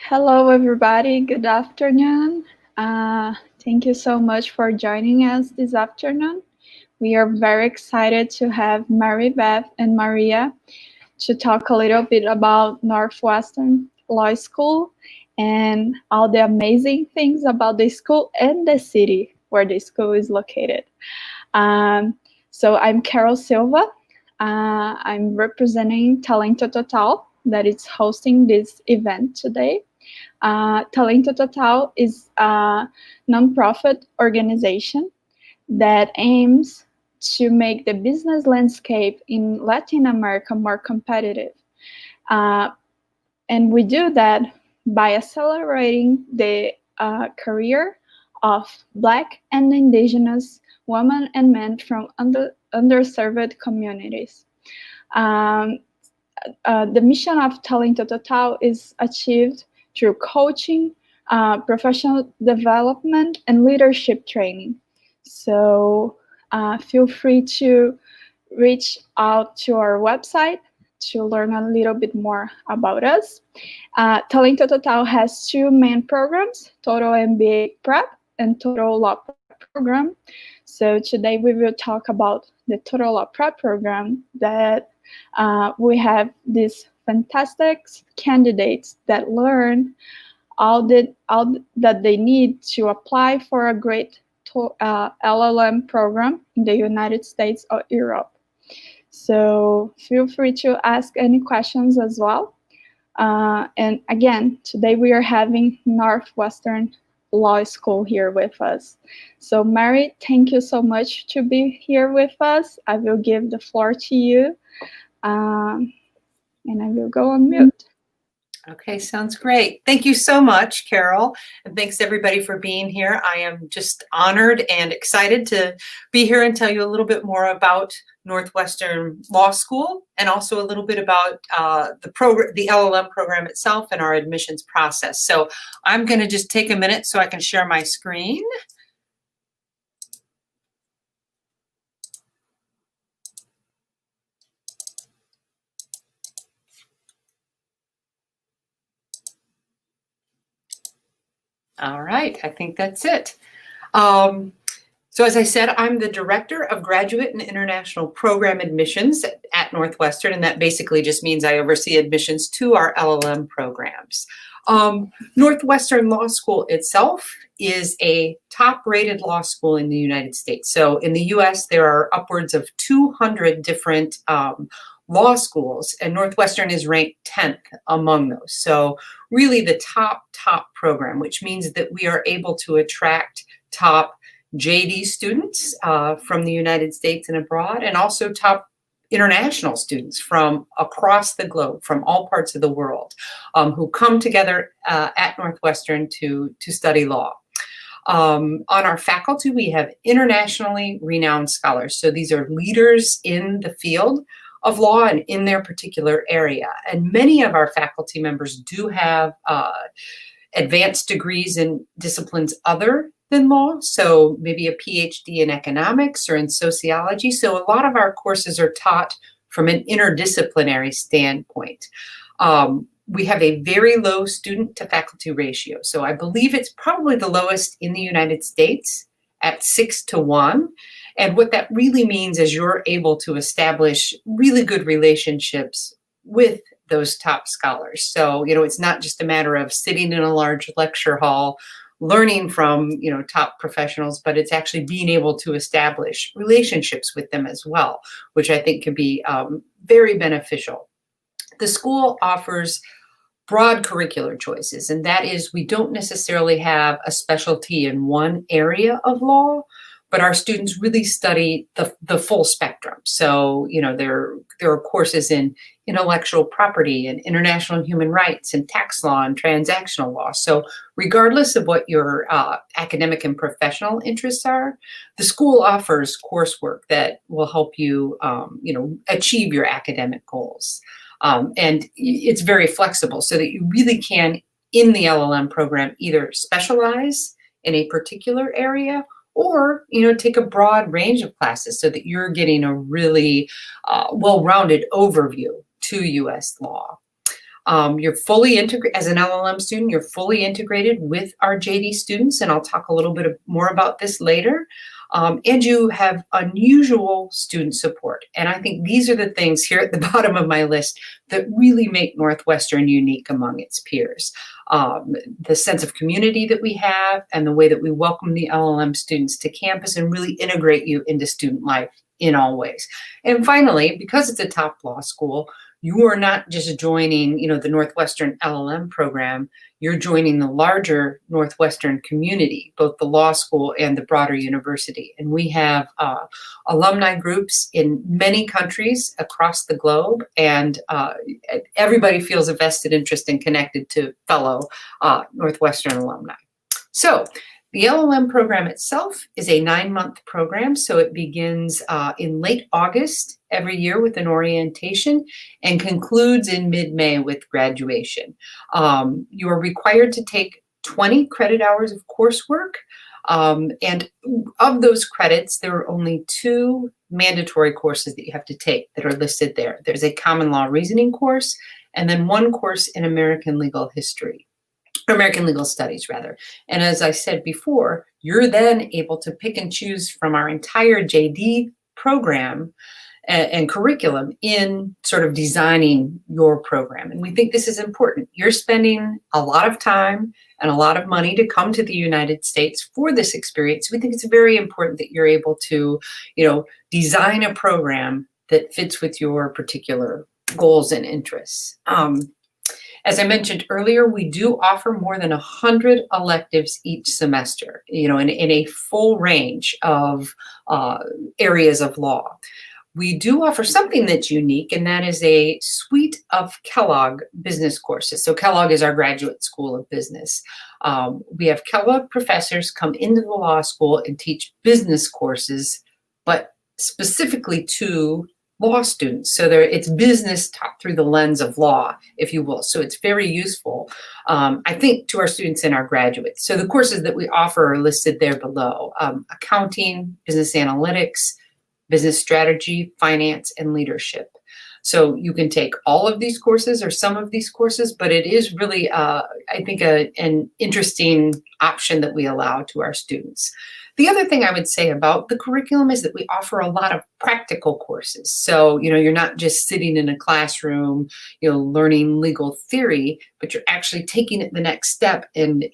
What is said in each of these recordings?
Hello, everybody. Good afternoon. Thank you so much for joining us this afternoon. We are very excited to have Mary Beth and Maria to talk a little bit about Northwestern Law School and all the amazing things about the school and the city where the school is located. So I'm Carol Silva. I'm representing TalentoTotal that is hosting this event today. TalentoTotal is a nonprofit organization that aims to make the business landscape in Latin America more competitive. And we do that by accelerating the career of Black and Indigenous women and men from underserved communities. The mission of TalentoTotal is achieved through coaching, professional development, and leadership training. So feel free to reach out to our website to learn a little bit more about us. TalentoTotal has two main programs, Total MBA Prep and Total Law Prep program. So today we will talk about the Total Law Prep program that we have these fantastic candidates that learn all that they need to apply for a great LLM program in the United States or Europe. So feel free to ask any questions as well. And again, today we are having Northwestern Law School here with us. So Mary, thank you so much to be here with us. I will give the floor to you. And I will go on mute. Okay, sounds great. Thank you so much, Carol. And thanks everybody for being here. I am just honored and excited to be here and tell you a little bit more about Northwestern Law School and also a little bit about the LLM program itself and our admissions process. So I'm going to just take a minute so I can share my screen. All right, I think that's it. So as I said, I'm the Director of Graduate and International Program Admissions at Northwestern, and that basically just means I oversee admissions to our LLM programs. Northwestern Law School itself is a top-rated law school in the United States. So in the US, there are upwards of 200 different law schools, and Northwestern is ranked 10th among those. So really the top program, which means that we are able to attract top JD students from the United States and abroad, and also top international students from across the globe, from all parts of the world, who come together at Northwestern to study law. On our faculty, we have internationally renowned scholars. So these are leaders in the field of law and in their particular area. And many of our faculty members do have advanced degrees in disciplines other than law, so maybe a PhD in economics or in sociology. So a lot of our courses are taught from an interdisciplinary standpoint. We have a very low student to faculty ratio. So I believe it's probably the lowest in the United States at 6-to-1. And what that really means is you're able to establish really good relationships with those top scholars. So, it's not just a matter of sitting in a large lecture hall, learning from, top professionals, but it's actually being able to establish relationships with them as well, which I think can be very beneficial. The school offers broad curricular choices, and that is we don't necessarily have a specialty in one area of law, but our students really study the full spectrum. So, there are courses in intellectual property and international human rights and tax law and transactional law. So regardless of what your academic and professional interests are, the school offers coursework that will help you, achieve your academic goals. And it's very flexible so that you really can, in the LLM program, either specialize in a particular area or, take a broad range of classes so that you're getting a really well-rounded overview to U.S. law. You're fully integrated as an LLM student. You're fully integrated with our JD students, and I'll talk a little bit more about this later. And you have unusual student support. And I think these are the things here at the bottom of my list that really make Northwestern unique among its peers. The sense of community that we have and the way that we welcome the LLM students to campus and really integrate you into student life in all ways. And finally, because it's a top law school, you are not just joining, the Northwestern LLM program, you're joining the larger Northwestern community, both the law school and the broader university. And we have alumni groups in many countries across the globe, and everybody feels a vested interest and connected to fellow Northwestern alumni. So the LLM program itself is a 9-month program, so it begins in late August every year with an orientation and concludes in mid-May with graduation. You are required to take 20 credit hours of coursework, and of those credits, there are only 2 mandatory courses that you have to take that are listed there. There's a common law reasoning course, and then 1 course in American legal history. American Legal Studies, rather. And as I said before, you're then able to pick and choose from our entire JD program and curriculum in sort of designing your program. And we think this is important. You're spending a lot of time and a lot of money to come to the United States for this experience. We think it's very important that you're able to, design a program that fits with your particular goals and interests. As I mentioned earlier, we do offer more than 100 electives each semester, in a full range of areas of law. We do offer something that's unique, and that is a suite of Kellogg business courses. So Kellogg is our graduate school of business. We have Kellogg professors come into the law school and teach business courses, but specifically to law students. So it's business taught through the lens of law, if you will. So it's very useful, I think, to our students and our graduates. So the courses that we offer are listed there below: accounting, business analytics, business strategy, finance, and leadership. So you can take all of these courses or some of these courses, but it is really, I think, an interesting option that we allow to our students. The other thing I would say about the curriculum is that we offer a lot of practical courses. So, you're not just sitting in a classroom, learning legal theory, but you're actually taking it the next step and,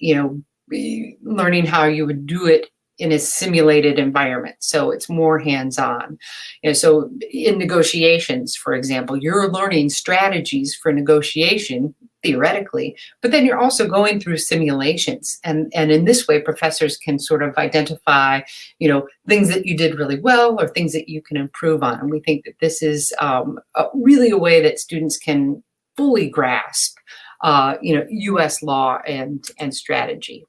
learning how you would do it in a simulated environment. So it's more hands-on. So in negotiations, for example, you're learning strategies for negotiation theoretically, but then you're also going through simulations. And in this way, professors can sort of identify, things that you did really well or things that you can improve on. And we think that this is really a way that students can fully grasp, U.S. law and strategy.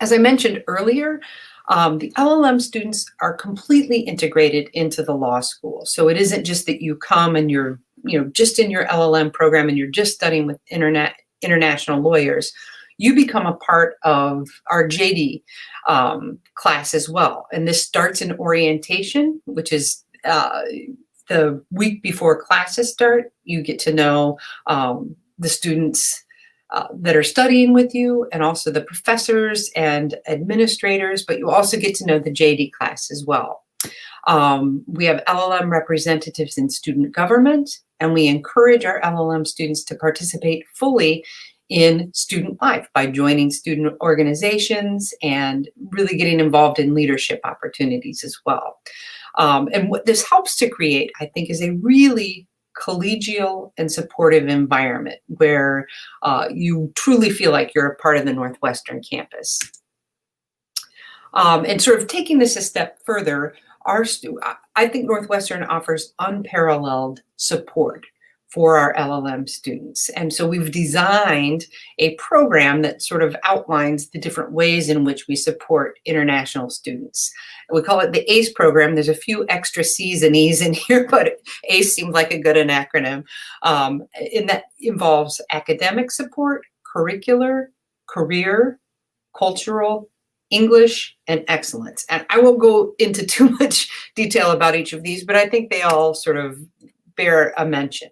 As I mentioned earlier, the LLM students are completely integrated into the law school. So it isn't just that you come and you're, just in your LLM program and you're just studying with international lawyers. You become a part of our JD class as well. And this starts in orientation, which is the week before classes start. You get to know the students that are studying with you, and also the professors and administrators, but you also get to know the JD class as well. We have LLM representatives in student government, and we encourage our LLM students to participate fully in student life by joining student organizations and really getting involved in leadership opportunities as well. And what this helps to create, I think, is a really collegial and supportive environment where you truly feel like you're a part of the Northwestern campus. And sort of taking this a step further, I think Northwestern offers unparalleled support for our LLM students. And so we've designed a program that sort of outlines the different ways in which we support international students. We call it the ACE program. There's a few extra C's and E's in here, but ACE seems like a good acronym. And that involves academic support, curricular, career, cultural, English, and excellence. And I won't go into too much detail about each of these, but I think they all sort of bear a mention.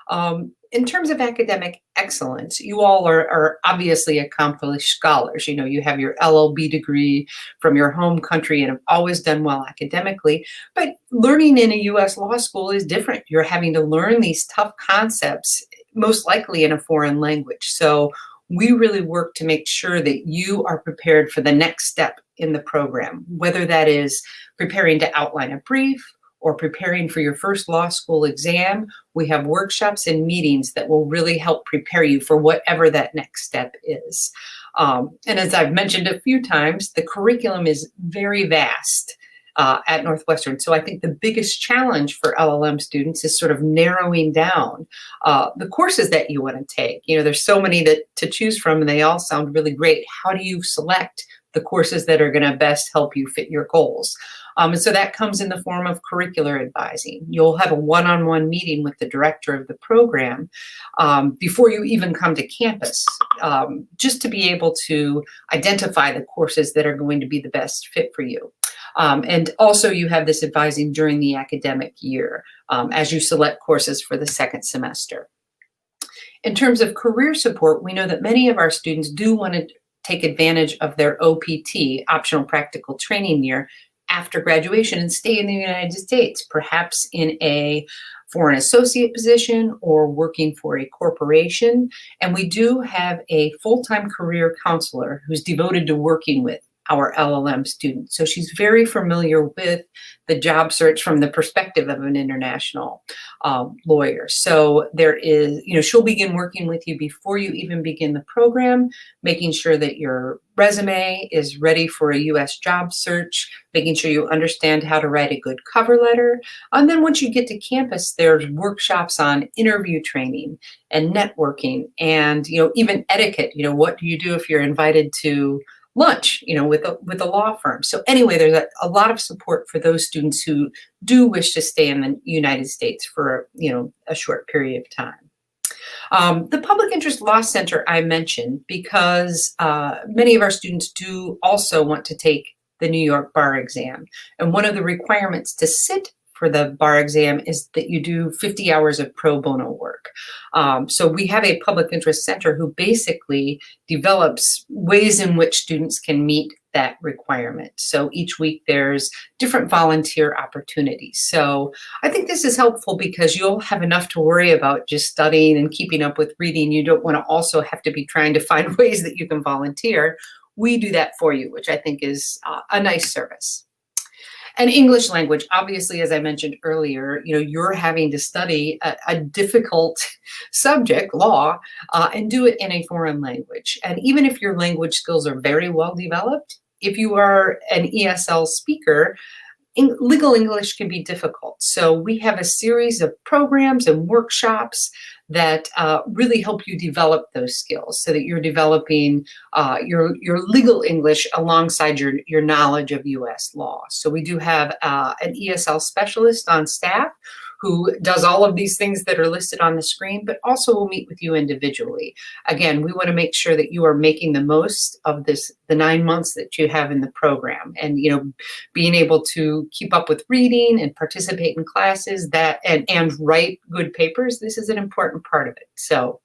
And in terms of academic excellence, you all are obviously accomplished scholars. You know, you have your LLB degree from your home country and have always done well academically. But learning in a US law school is different. You're having to learn these tough concepts, most likely in a foreign language. So we really work to make sure that you are prepared for the next step in the program, whether that is preparing to outline a brief or preparing for your first law school exam. We have workshops and meetings that will really help prepare you for whatever that next step is. And as I've mentioned a few times, the curriculum is very vast at Northwestern. So I think the biggest challenge for LLM students is sort of narrowing down the courses that you want to take. You know, there's so many to choose from, and they all sound really great. How do you select the courses that are going to best help you fit your goals? And so that comes in the form of curricular advising. You'll have a one-on-one meeting with the director of the program before you even come to campus, just to be able to identify the courses that are going to be the best fit for you. And also you have this advising during the academic year as you select courses for the second semester. In terms of career support, we know that many of our students do want to take advantage of their OPT, optional practical training year, after graduation and stay in the United States, perhaps in a foreign associate position or working for a corporation. And we do have a full-time career counselor who's devoted to working with our LLM students. So she's very familiar with the job search from the perspective of an international lawyer. So there is, you know, she'll begin working with you before you even begin the program, making sure that your resume is ready for a US job search, making sure you understand how to write a good cover letter. And then once you get to campus, there's workshops on interview training and networking and, you know, even etiquette. You know, what do you do if you're invited to lunch, you know, with a law firm? So anyway, there's a lot of support for those students who do wish to stay in the United States for, you know, a short period of time. The Public Interest Law Center I mentioned because many of our students do also want to take the New York bar exam. And one of the requirements to sit for the bar exam is that you do 50 hours of pro bono work. So we have a public interest center who basically develops ways in which students can meet that requirement. So each week there's different volunteer opportunities. So I think this is helpful because you'll have enough to worry about just studying and keeping up with reading. You don't want to also have to be trying to find ways that you can volunteer. We do that for you, which I think is a nice service. And English language, obviously, as I mentioned earlier, you know, you're having to study a difficult subject, law, and do it in a foreign language. And even if your language skills are very well developed, if you are an ESL speaker, legal English can be difficult. So we have a series of programs and workshops that really help you develop those skills so that you're developing your legal English alongside your knowledge of US law. So we do have an ESL specialist on staff who does all of these things that are listed on the screen, but also will meet with you individually. Again, we want to make sure that you are making the most of the 9 months that you have in the program, and, you know, being able to keep up with reading and participate in classes and write good papers. This is an important part of it. So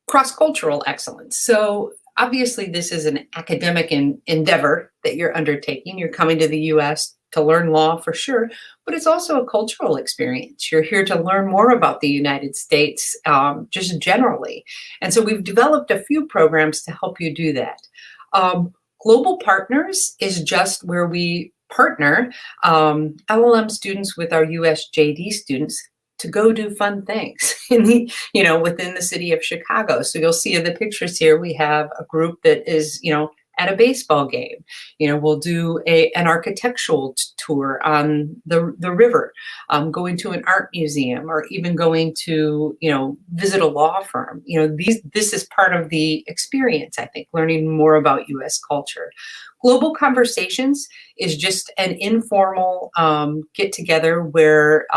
cross-cultural excellence. So obviously this is an academic endeavor that you're undertaking. You're coming to the US to learn law for sure, but it's also a cultural experience. You're here to learn more about the United States just generally. And so we've developed a few programs to help you do that. Global Partners is just where we partner LLM students with our US JD students to go do fun things within the city of Chicago. So you'll see in the pictures here, we have a group that is, at a baseball game. We'll do an architectural tour on the river, going to an art museum, or even going to, visit a law firm. This is part of the experience, I think, learning more about US culture. Global Conversations is just an informal get-together where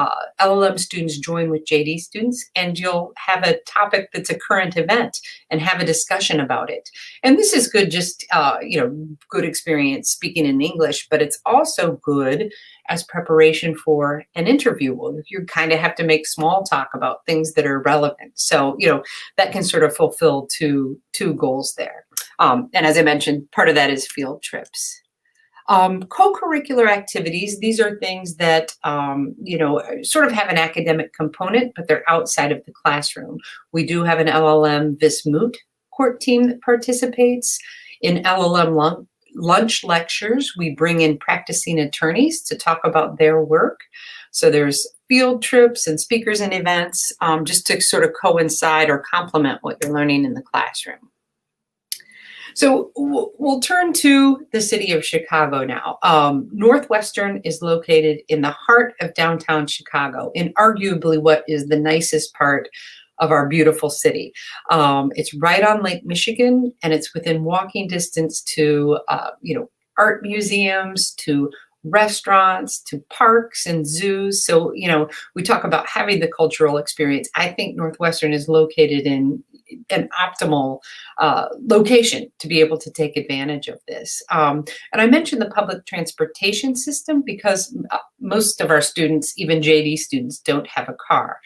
LLM students join with JD students, and you'll have a topic that's a current event and have a discussion about it. And this is good, just, good experience speaking in English, but it's also good as preparation for an interview. Well, you kind of have to make small talk about things that are relevant. So, that can sort of fulfill two goals there. And as I mentioned, part of that is field trips. Co-curricular activities, these are things that, sort of have an academic component, but they're outside of the classroom. We do have an LLM Vismut court team that participates. In LLM lunch lectures, we bring in practicing attorneys to talk about their work. So there's field trips and speakers and events just to sort of coincide or complement what you're learning in the classroom. So we'll turn to the city of Chicago now. Northwestern is located in the heart of downtown Chicago, in arguably what is the nicest part of our beautiful city. It's right on Lake Michigan, and it's within walking distance to, art museums, to restaurants, to parks and zoos. So, we talk about having the cultural experience. I think Northwestern is located in an optimal location to be able to take advantage of this. And I mentioned the public transportation system because most of our students, even JD students, don't have a car.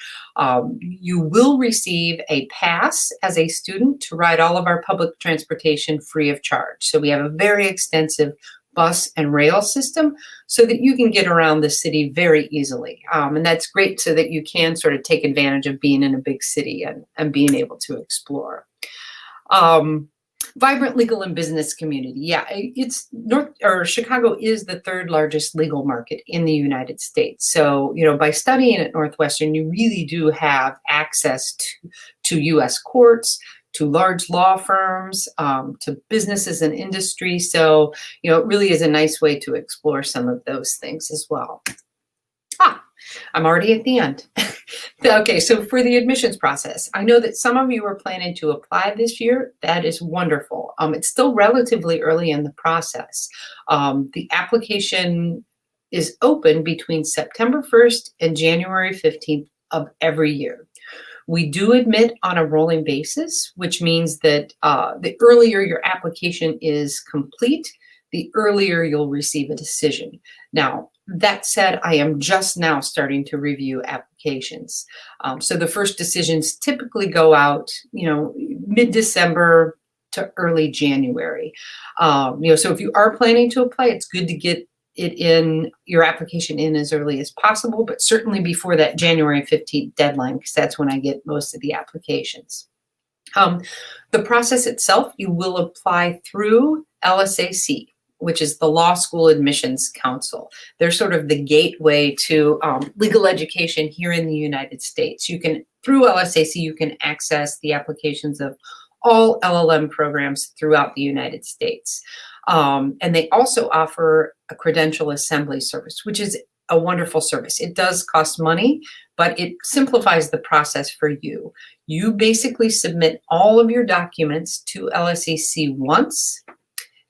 You will receive a pass as a student to ride all of our public transportation free of charge. So we have a very extensive bus and rail system so that you can get around the city very easily. And that's great so that you can sort of take advantage of being in a big city and being able to explore. Vibrant legal and business community. Yeah, Chicago is the third largest legal market in the United States. So, by studying at Northwestern, you really do have access to U.S. courts, to large law firms, to businesses and industry. So, it really is a nice way to explore some of those things as well. I'm already at the end. Okay, so for the admissions process, I know that some of you are planning to apply this year. That is wonderful. It's still relatively early in the process. The application is open between September 1st and January 15th of every year. We do admit on a rolling basis, which means that the earlier your application is complete, the earlier you'll receive a decision. Now, that said, I am just now starting to review applications. So the first decisions typically go out, mid-December to early January. So if you are planning to apply, it's good to get your application in as early as possible, but certainly before that January 15th deadline, because that's when I get most of the applications. The process itself, you will apply through LSAC, which is the Law School Admissions Council. They're sort of the gateway to legal education here in the United States. Through LSAC, you can access the applications of all LLM programs throughout the United States. And they also offer a credential assembly service, which is a wonderful service. It does cost money, but it simplifies the process for you. You basically submit all of your documents to LSAC once.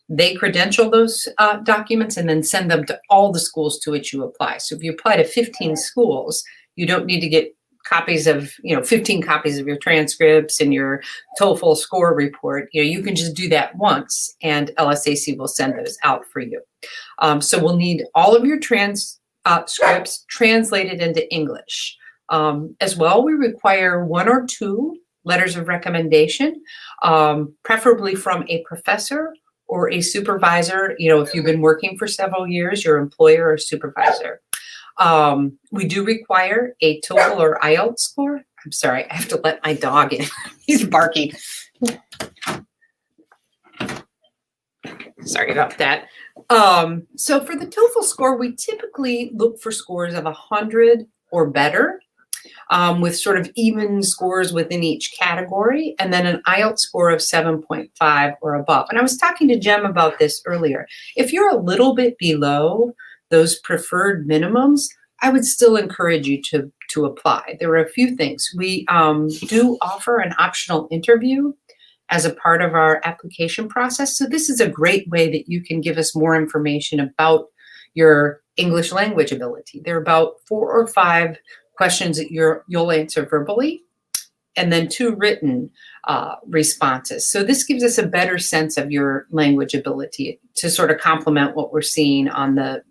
They credential those documents and then send them to all the schools to which you apply. So if you apply to 15 schools, you don't need to get 15 copies of your transcripts and your TOEFL score report. You can just do that once and LSAC will send those out for you. So we'll need all of your transcripts translated into English. As well, we require 1 or 2 letters of recommendation, preferably from a professor or a supervisor. If you've been working for several years, your employer or supervisor. We do require a TOEFL or IELTS score. I'm sorry, I have to let my dog in. He's barking. Sorry about that. So for the TOEFL score, we typically look for scores of 100 or better, with sort of even scores within each category, and then an IELTS score of 7.5 or above. And I was talking to Jem about this earlier. If you're a little bit below those preferred minimums, I would still encourage you to apply. There are a few things. We do offer an optional interview as a part of our application process. So this is a great way that you can give us more information about your English language ability. There are about 4 or 5 questions that you'll answer verbally, and then 2 written responses. So this gives us a better sense of your language ability to sort of complement what we're seeing on the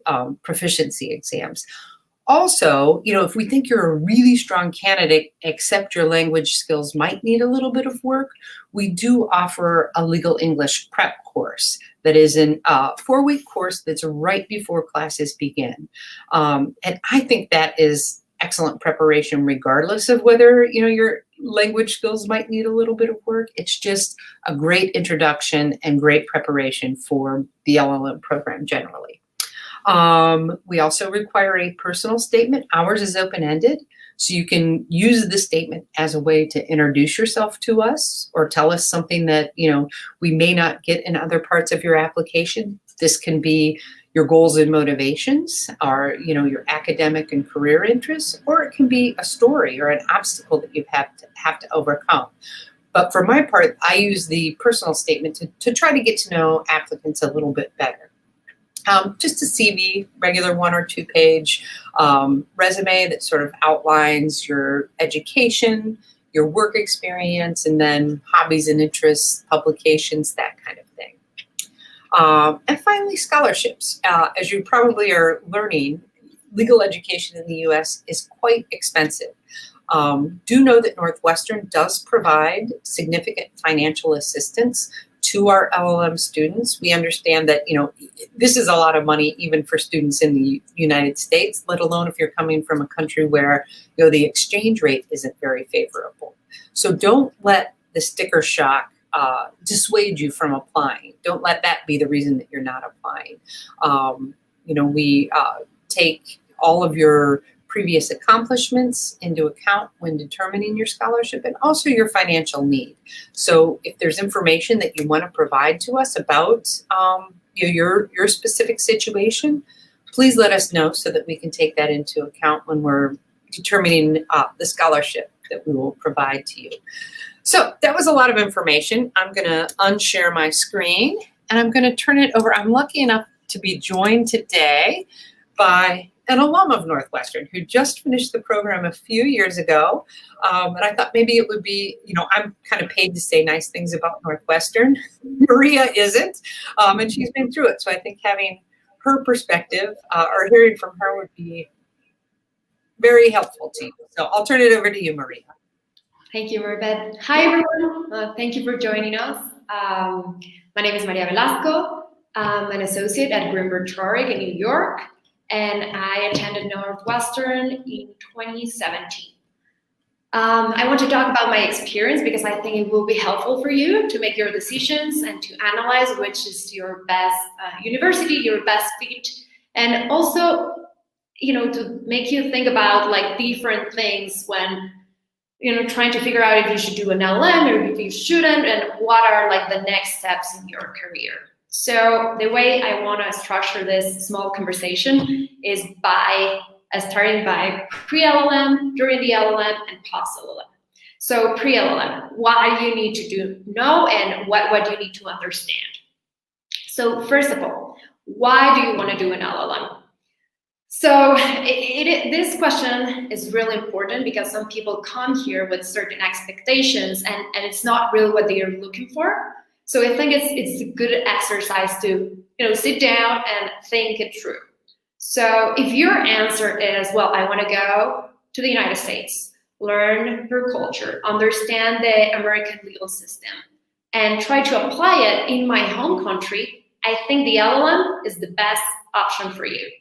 proficiency exams. Also, if we think you're a really strong candidate, except your language skills might need a little bit of work, we do offer a legal English prep course that is a 4-week course that's right before classes begin. And I think that is excellent preparation regardless of whether your language skills might need a little bit of work. It's just a great introduction and great preparation for the LLM program generally. We also require a personal statement. Ours is open-ended, so you can use the statement as a way to introduce yourself to us or tell us something that we may not get in other parts of your application. This can be your goals and motivations, or your academic and career interests, or it can be a story or an obstacle that you have to overcome. But for my part, I use the personal statement to try to get to know applicants a little bit better. Just a CV, regular 1 or 2 page resume that sort of outlines your education, your work experience, and then hobbies and interests, publications, that kind of thing. And finally, scholarships. As you probably are learning, legal education in the U.S. is quite expensive. Do know that Northwestern does provide significant financial assistance to our LLM students. We understand that, this is a lot of money even for students in the United States, let alone if you're coming from a country where, the exchange rate isn't very favorable. So don't let the sticker shock dissuade you from applying. Don't let that be the reason that you're not applying. We take all of your previous accomplishments into account when determining your scholarship, and also your financial need. So if there's information that you want to provide to us about your specific situation, please let us know so that we can take that into account when we're determining the scholarship that we will provide to you. So that was a lot of information. I'm going to unshare my screen and I'm going to turn it over. I'm lucky enough to be joined today by an alum of Northwestern who just finished the program a few years ago. And I thought maybe it would be, I'm kind of paid to say nice things about Northwestern. Maria isn't, and she's been through it. So I think having her perspective or hearing from her would be very helpful to you. So I'll turn it over to you, Maria. Thank you, Maribeth. Hi, everyone. Thank you for joining us. My name is Maria Velasco. I'm an associate at Greenberg Traurig in New York, and I attended Northwestern in 2017. I want to talk about my experience because I think it will be helpful for you to make your decisions and to analyze which is your best university, your best fit, and also, to make you think about like different things when trying to figure out if you should do an LLM or if you shouldn't, and what are like the next steps in your career. So the way I want to structure this small conversation is by starting by pre-LLM, during the LLM, and post-LLM. So pre-LLM, what you need to know and what you need to understand. So first of all, why do you want to do an LLM? So this question is really important because some people come here with certain expectations and it's not really what they are looking for. So I think it's a good exercise to sit down and think it through. So if your answer is, well, I want to go to the United States, learn their culture, understand the American legal system, and try to apply it in my home country, I think the LLM is the best option for you.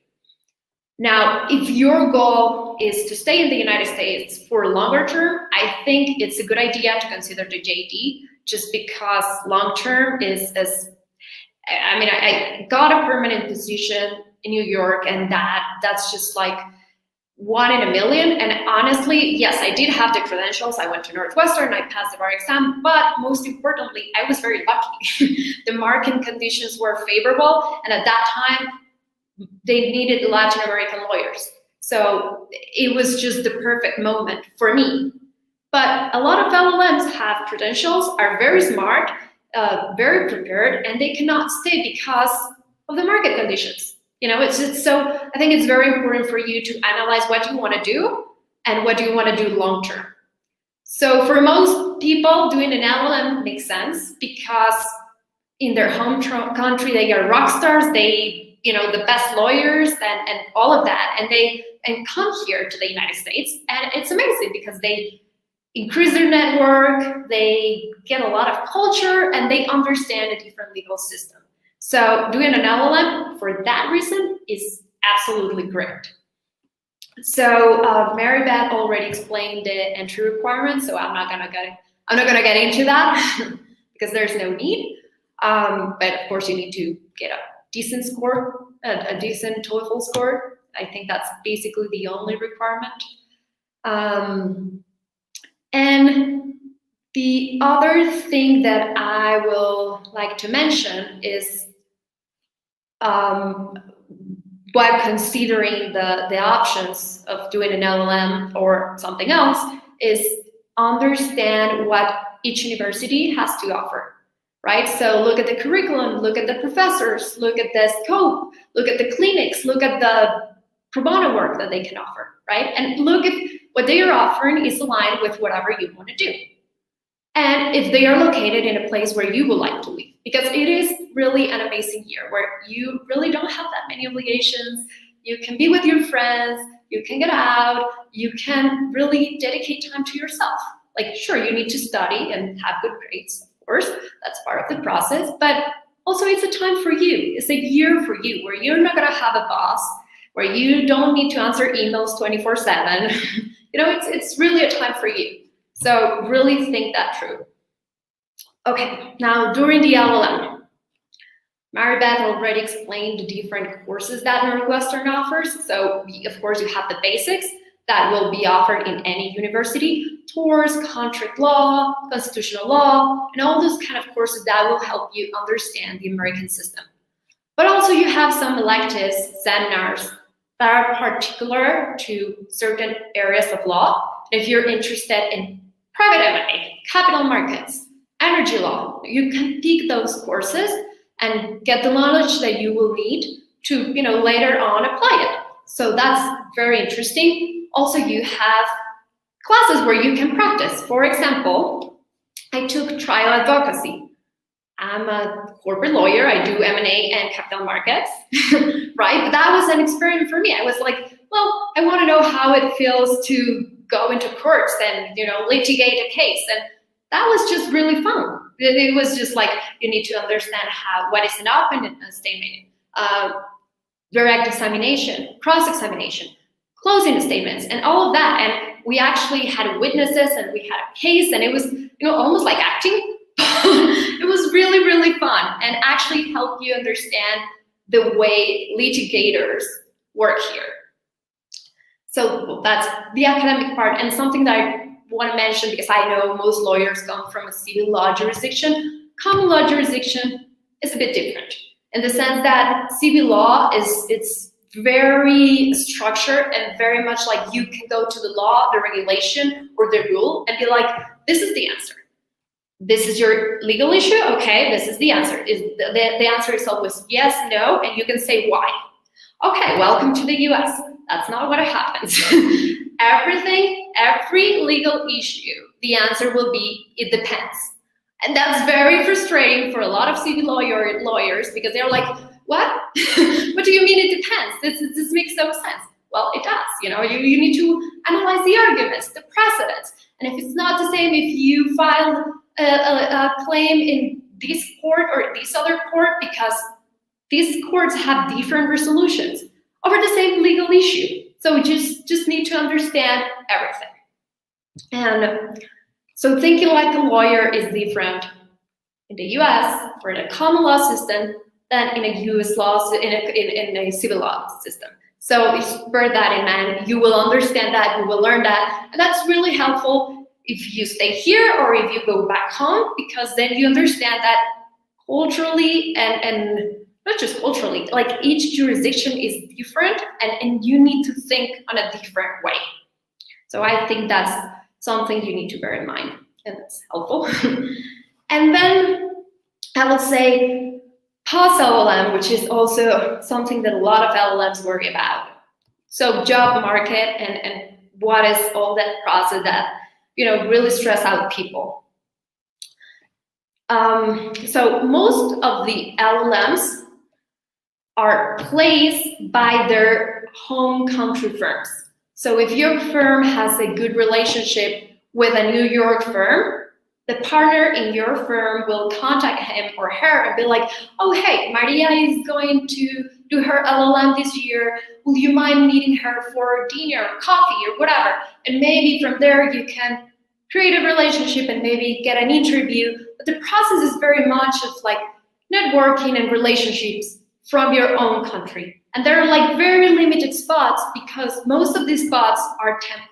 Now, if your goal is to stay in the United States for longer term, I think it's a good idea to consider the JD, just because long term I got a permanent position in New York, and that's just like 1 in a million. And honestly, yes, I did have the credentials. I went to Northwestern, I passed the bar exam, but most importantly, I was very lucky. The market conditions were favorable, and at that time, they needed Latin American lawyers. So it was just the perfect moment for me. But a lot of LLMs have credentials are very smart, very prepared, and they cannot stay because of the market conditions. So I think it's very important for you to analyze what you want to do and what do you want to do long term. So for most people, doing an LLM makes sense because in their home country, they are rock stars, they, the best lawyers and all of that, and come here to the United States, and it's amazing because they increase their network, they get a lot of culture, and they understand a different legal system. So doing an LLM for that reason is absolutely great. So Mary Beth already explained the entry requirements, so I'm not gonna get into that because there's no need. But of course, you need to get a decent score, a decent TOEFL score. I think that's basically the only requirement. And the other thing that I will like to mention is while considering the options of doing an LLM or something else, is understand what each university has to offer, right? So look at the curriculum, look at the professors, look at the scope, look at the clinics, look at the pro bono work that they can offer, right? And look if what they are offering is aligned with whatever you want to do. And if they are located in a place where you would like to live, because it is really an amazing year where you really don't have that many obligations. You can be with your friends, you can get out, you can really dedicate time to yourself. Like, sure, you need to study and have good grades, of course, that's part of the process, but also it's a time for you. It's a year for you where you're not gonna have a boss, where you don't need to answer emails 24/7. It's really a time for you. So really think that through. Okay, now during the LLM, Mary Beth already explained the different courses that Northwestern offers. So of course you have the basics that will be offered in any university, tours, contract law, constitutional law, and all those kind of courses that will help you understand the American system. But also you have some electives, seminars that are particular to certain areas of law. If you're interested in private M&A, capital markets, energy law, you can pick those courses and get the knowledge that you will need to, later on apply it. So that's very interesting. Also, you have classes where you can practice. For example, I took trial advocacy. I'm a corporate lawyer. I do M&A and capital markets, right? But that was an experience for me. I was like, well, I want to know how it feels to go into courts and, litigate a case. And that was just really fun. It was just like, you need to understand what is an open statement, direct examination, cross-examination, closing statements, and all of that. And we actually had witnesses and we had a case, and it was, almost like acting. It was really, really fun and actually helped you understand the way litigators work here. So that's the academic part, and something that I want to mention, because I know most lawyers come from a civil law jurisdiction. Common law jurisdiction is a bit different in the sense that civil law it's very structured and very much like you can go to the law, the regulation, or the rule and be like, this is the answer. This is your legal issue. Okay, this is the answer. The answer is always yes, no, and you can say why. Okay, welcome to the US. That's not what happens. Every legal issue, the answer will be, it depends. And that's very frustrating for a lot of civil lawyers because they're like, what? What do you mean it depends? This makes no sense. Well, it does. You need to analyze the arguments, the precedents. And if it's not the same, if you file a claim in this court or this other court, because these courts have different resolutions over the same legal issue. So we just need to understand everything. And so thinking like a lawyer is different in the US for the common law system than in a US law, in a civil law system. So just bear that in mind. You will understand that, you will learn that. And that's really helpful if you stay here or if you go back home, because then you understand that culturally and not just culturally, like each jurisdiction is different and you need to think on a different way. So I think that's something you need to bear in mind. and that's helpful. And then I would say post-LLM, which is also something that a lot of LLMs worry about. So job market and what is all that process that, really stress out people. So most of the LLMs are placed by their home country firms. So if your firm has a good relationship with a New York firm, the partner in your firm will contact him or her and be like, oh, hey, Maria is going to do her LLM this year. Will you mind meeting her for dinner, coffee, or whatever? And maybe from there you can create a relationship and maybe get an interview. But the process is very much of like networking and relationships from your own country. And there are like very limited spots because most of these spots are temporal.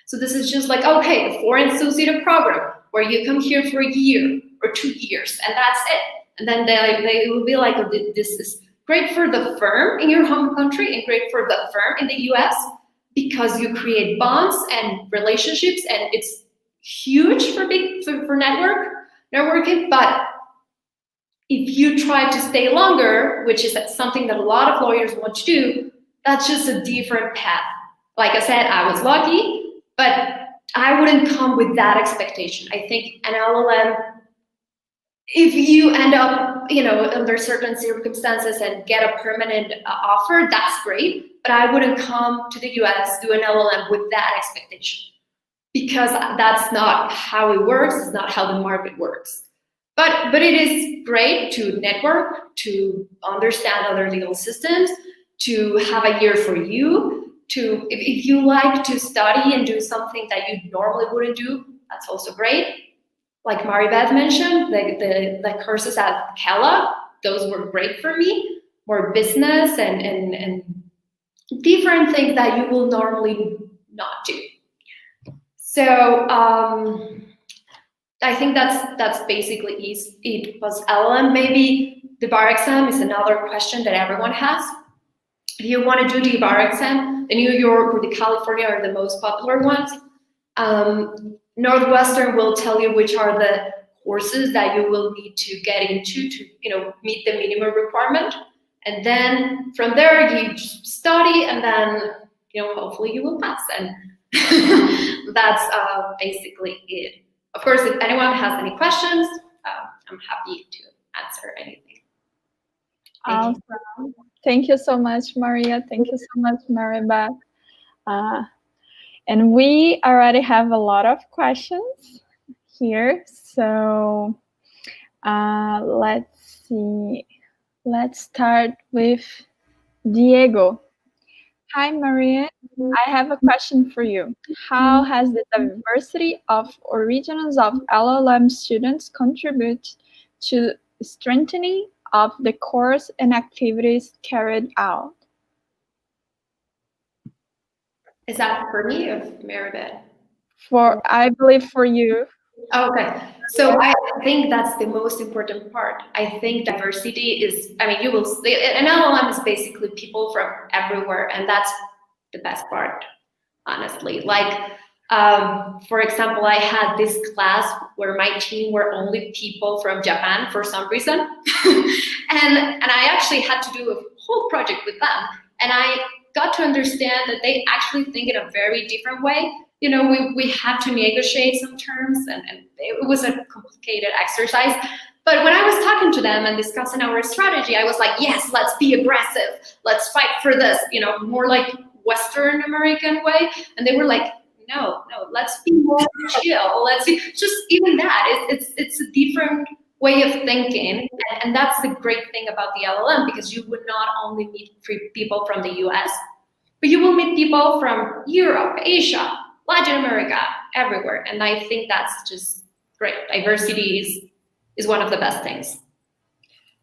So this is just like, okay, a foreign associated program where you come here for a year or 2 years and that's it. And then they will be like, oh, this is great for the firm in your home country and great for the firm in the US because you create bonds and relationships and it's huge for networking. But if you try to stay longer, which is something that a lot of lawyers want to do, that's just a different path. Like I said, I was lucky, but I wouldn't come with that expectation. I think an LLM, if you end up, under certain circumstances and get a permanent offer, that's great. But I wouldn't come to the US, do an LLM with that expectation because that's not how it works. It's not how the market works. But it is great to network, to understand other legal systems, to have a year for you. If you like to study and do something that you normally wouldn't do, that's also great. Like Maribeth mentioned, the courses at Kellogg, those were great for me. More business and different things that you will normally not do. So I think that's basically it. Plus LLM, maybe the bar exam is another question that everyone has. If you want to do the bar exam, the New York or the California are the most popular ones. Northwestern will tell you which are the courses that you will need to get into to meet the minimum requirement. And then from there you study and then hopefully you will pass. And that's basically it. Of course, if anyone has any questions, I'm happy to answer anything. Awesome. Thank you so much, Maria. Thank you so much, Maribeth. And we already have a lot of questions here. So let's see. Let's start with Diego. Hi, Maria. I have a question for you. How has the diversity of origins of LLM students contributed to strengthening of the course and activities carried out? Is that for me or Maribeth? I believe for you. Okay, so I think that's the most important part. I think diversity is, you will see, an LLM is basically people from everywhere, and that's the best part, honestly. Like, for example, I had this class where my team were only people from Japan for some reason, and I actually had to do a whole project with them, and I got to understand that they actually think in a very different way. We had to negotiate some terms, and it was a complicated exercise. But when I was talking to them and discussing our strategy, I was like, yes, let's be aggressive. Let's fight for this, more like Western American way. And they were like, no, let's be more chill. Let's be just even that. It's a different way of thinking. And that's the great thing about the LLM, because you would not only meet people from the US, but you will meet people from Europe, Asia, Latin America, everywhere. And I think that's just great. Diversity is one of the best things.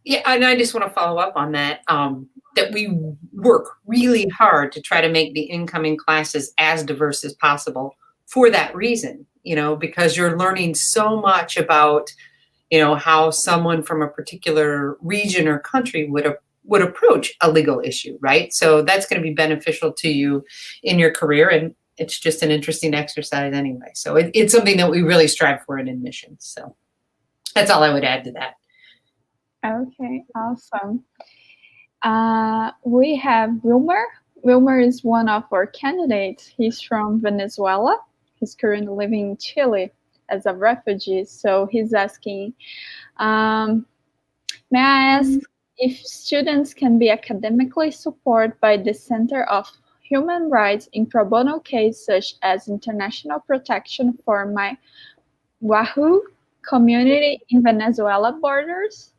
Yeah, and I just want to follow up on that, that we work really hard to try to make the incoming classes as diverse as possible for that reason, because you're learning so much about, how someone from a particular region or country would approach a legal issue, right? So that's going to be beneficial to you in your career. And it's just an interesting exercise anyway. So it's something that we really strive for in admissions. So that's all I would add to that. Okay, awesome. We have Wilmer. Wilmer is one of our candidates. He's from Venezuela. He's currently living in Chile as a refugee. So he's asking, may I ask if students can be academically supported by the Center of Human Rights in pro bono case such as international protection for my Wahoo community in Venezuela borders?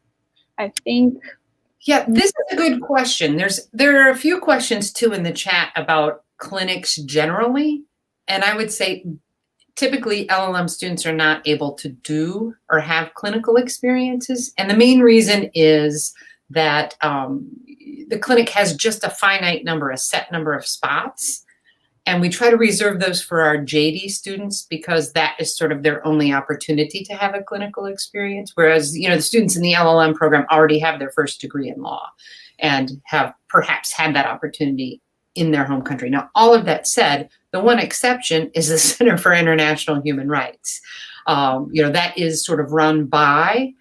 I think. Yeah, this is a good question. There are a few questions too in the chat about clinics generally, and I would say typically LLM students are not able to do or have clinical experiences, and the main reason is that the clinic has just a finite number, a set number of spots, and we try to reserve those for our JD students because that is sort of their only opportunity to have a clinical experience. Whereas, the students in the LLM program already have their first degree in law and have perhaps had that opportunity in their home country. Now, all of that said, the one exception is the Center for International Human Rights. That is sort of run by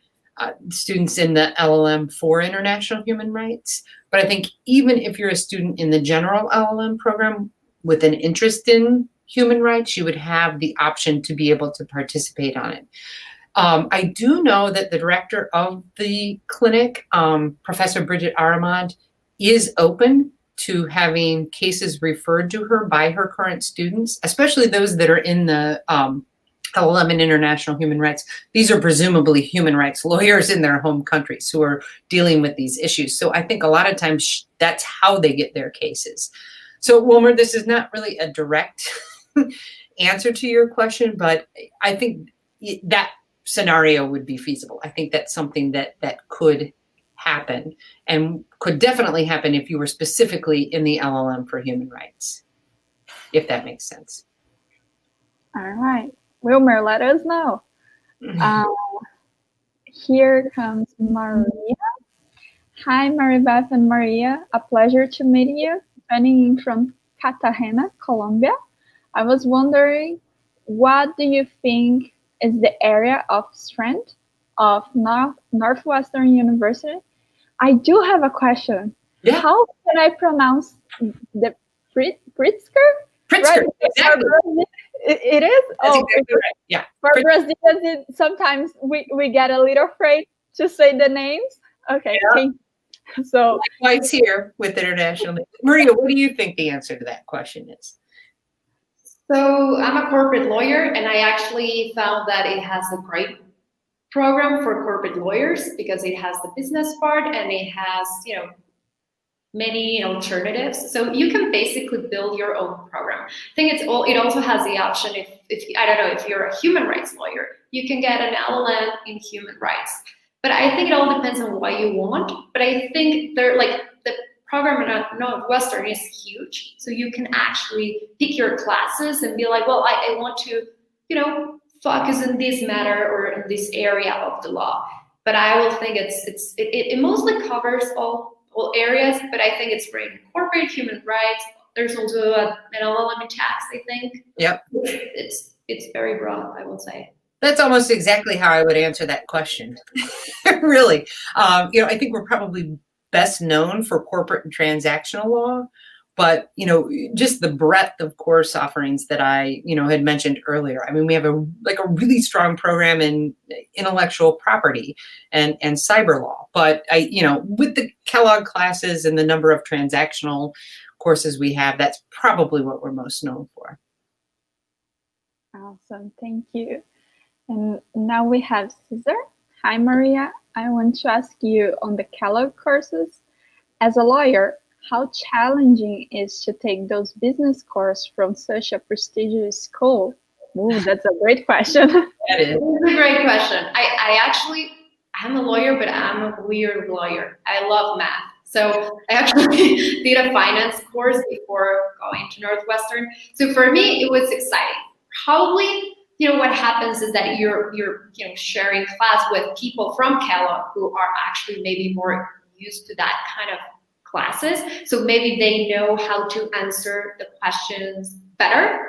students in the LLM for International Human Rights. But I think even if you're a student in the general LLM program, with an interest in human rights, you would have the option to be able to participate on it. I do know that the director of the clinic, Professor Bridget Aramad, is open to having cases referred to her by her current students, especially those that are in the LLM and international human rights. These are presumably human rights lawyers in their home countries who are dealing with these issues. So I think a lot of times that's how they get their cases. So Wilmer, this is not really a direct answer to your question, but I think that scenario would be feasible. I think that's something that could happen and could definitely happen if you were specifically in the LLM for human rights, if that makes sense. All right. Wilmer, let us know. Here comes Maria. Hi, Maribeth and Maria. A pleasure to meet you. Joining in from Cartagena, Colombia. I was wondering, what do you think is the area of strength of Northwestern University? I do have a question. Yeah. How can I pronounce the Pritzker? Pritzker, right? Exactly. It is? That's exactly right. Yeah. For Brazilians, sometimes we get a little afraid to say the names. Okay, yeah. Thank you. So likewise here with international. Maria, what do you think the answer to that question is? So I'm a corporate lawyer, and I actually found that it has a great program for corporate lawyers because it has the business part and it has, many alternatives. So you can basically build your own program. I think it also has the option if I don't know, if you're a human rights lawyer, you can get an LLM in human rights. But I think it all depends on what you want. But I think the program at Northwestern is huge. So you can actually pick your classes and be like, well, I want to, focus in this matter or in this area of the law. But I will think it mostly covers all areas, but I think it's great in corporate human rights. There's also an LLM in tax, I think. Yep. It's very broad, I will say. That's almost exactly how I would answer that question. Really. I think we're probably best known for corporate and transactional law, but, just the breadth of course offerings that I, had mentioned earlier. I mean, we have a really strong program in intellectual property and cyber law, but with the Kellogg classes and the number of transactional courses we have, that's probably what we're most known for. Awesome. Thank you. And now we have Cesar. Hi, Maria. I want to ask you on the Kellogg courses. As a lawyer, how challenging is to take those business courses from such a prestigious school? Ooh, that's a great question. That is. It's a great question. I'm a lawyer, but I'm a weird lawyer. I love math. So I actually did a finance course before going to Northwestern. So for me, it was exciting. Probably, what happens is that you're sharing class with people from Kellogg who are actually maybe more used to that kind of classes. So maybe they know how to answer the questions better.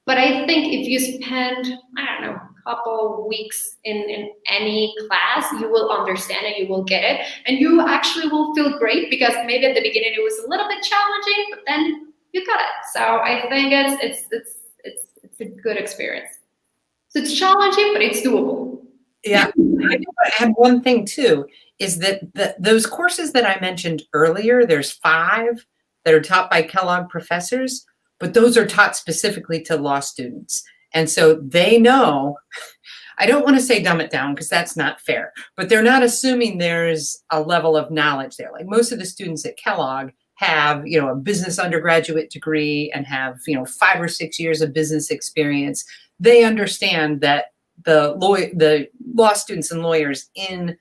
But I think if you spend, I don't know, a couple weeks in any class, you will understand it, you will get it, and you actually will feel great, because maybe at the beginning it was a little bit challenging, but then you got it. So I think it's a good experience. So it's challenging, but it's doable. Yeah, I have one thing too, is that those courses that I mentioned earlier, there's 5 that are taught by Kellogg professors, but those are taught specifically to law students. And so they know, I don't want to say dumb it down because that's not fair, but they're not assuming there's a level of knowledge there. Like most of the students at Kellogg have, a business undergraduate degree and have, 5 or 6 years of business experience. They understand that the law students and lawyers in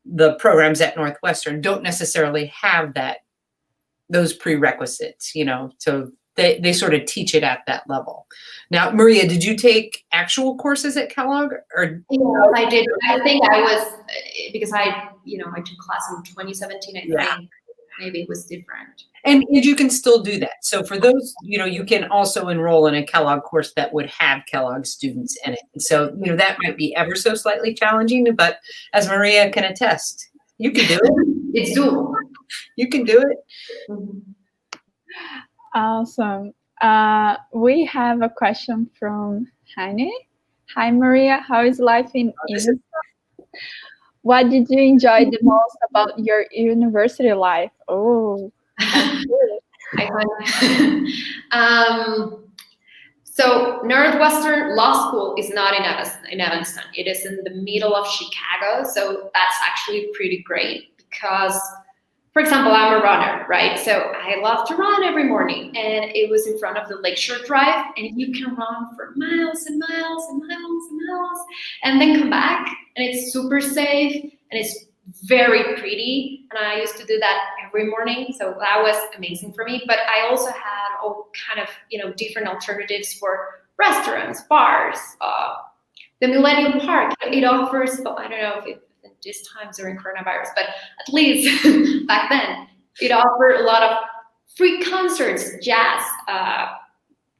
the programs at Northwestern don't necessarily have those prerequisites, so they sort of teach it at that level. Now, Maria, did you take actual courses at Kellogg? Or yes, I did. I think I was, because I took class in 2017. I think maybe it was different. And you can still do that. So for those, you can also enroll in a Kellogg course that would have Kellogg students in it. And so, that might be ever so slightly challenging, but as Maria can attest, you can do it. It's doable. You can do it. Mm-hmm. Awesome. We have a question from Heine. Hi, Maria. How is life in Egypt? What did you enjoy the most about your university life? Oh, so Northwestern Law School is not in Evanston. It is in the middle of Chicago. So that's actually pretty great because, for example, I'm a runner, right? So I love to run every morning, and it was in front of the Lakeshore Drive, and you can run for miles and miles and miles and miles, and then come back, and it's super safe, and it's very pretty, and I used to do that every morning, so that was amazing for me. But I also had all kind of different alternatives for restaurants, bars, the Millennium Park. It offers, I don't know if this times during coronavirus, but at least back then, it offered a lot of free concerts, jazz,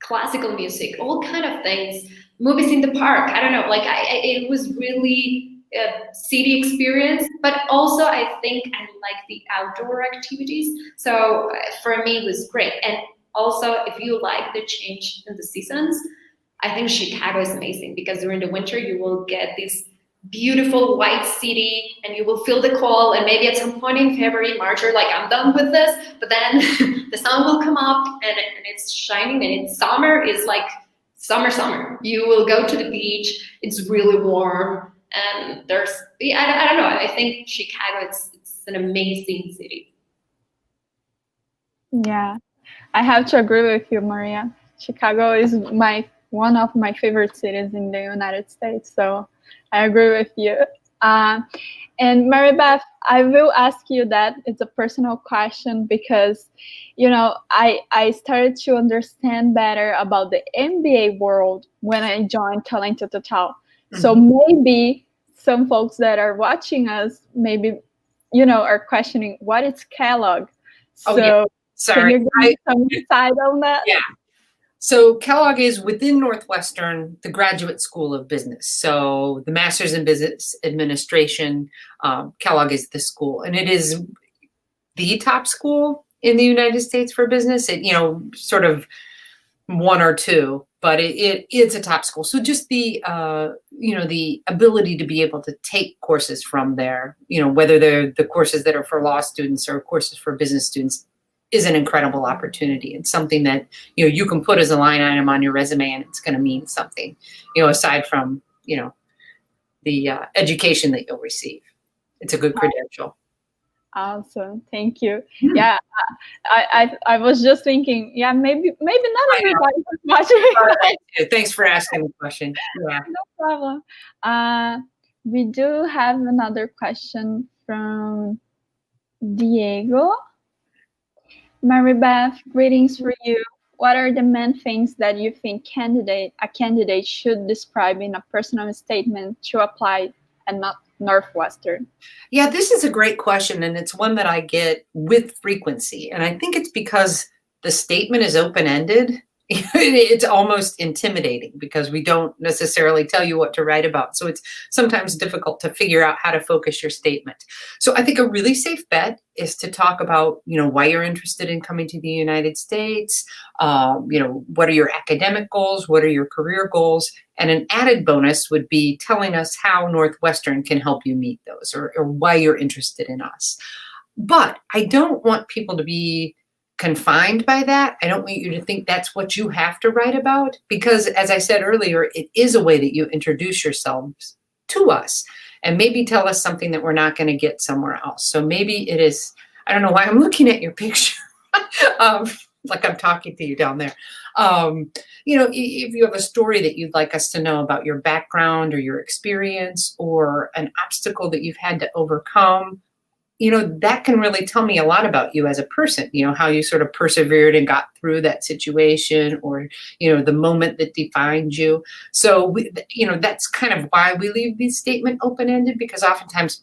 classical music, all kind of things, movies in the park. I don't know, it was really a city experience, but also I think I like the outdoor activities. So for me, it was great. And also, if you like the change in the seasons, I think Chicago is amazing because during the winter, you will get this beautiful white city and you will feel the cold, and maybe at some point in February, March, you're like, I'm done with this, but then the sun will come up and it's shining, and in summer is like summer. You will go to the beach, it's really warm, and there's, I don't know, I think Chicago, it's an amazing city. Yeah, I have to agree with you, Maria. Chicago is one of my favorite cities in the United States, so I agree with you. And Mary Beth, I will ask you that. It's a personal question because, I started to understand better about the MBA world when I joined TalentoTotal. Mm-hmm. So maybe some folks that are watching us, maybe, are questioning what is Kellogg. Oh, yeah. Sorry. Can you give me some insight on that? Yeah. So Kellogg is within Northwestern, the Graduate School of Business. So the Master's in Business Administration, Kellogg is the school, and it is the top school in the United States for business. It, sort of one or two, but it's a top school. So just the, the ability to be able to take courses from there, whether they're the courses that are for law students or courses for business students, is an incredible opportunity. It's something that, you can put as a line item on your resume and it's going to mean something, aside from, the education that you'll receive. It's a good credential. Awesome. Thank you. Yeah, I was just thinking, maybe not everybody was watching. Thanks for asking the question. Yeah. No problem. We do have another question from Diego. Mary Beth, greetings for you. What are the main things that you think a candidate should describe in a personal statement to apply at Northwestern? Yeah, this is a great question, and it's one that I get with frequency. And I think it's because the statement is open-ended It's almost intimidating because we don't necessarily tell you what to write about. So it's sometimes difficult to figure out how to focus your statement. So I think a really safe bet is to talk about, why you're interested in coming to the United States. What are your academic goals? What are your career goals? And an added bonus would be telling us how Northwestern can help you meet those, or why you're interested in us. But I don't want people to be confined by that. I don't want you to think that's what you have to write about, because as I said earlier, it is a way that you introduce yourselves to us and maybe tell us something that we're not going to get somewhere else. So maybe it is, I don't know why I'm looking at your picture, like I'm talking to you down there. If you have a story that you'd like us to know about your background or your experience or an obstacle that you've had to overcome, that can really tell me a lot about you as a person, how you sort of persevered and got through that situation, or, the moment that defined you. So, that's kind of why we leave the statement open-ended, because oftentimes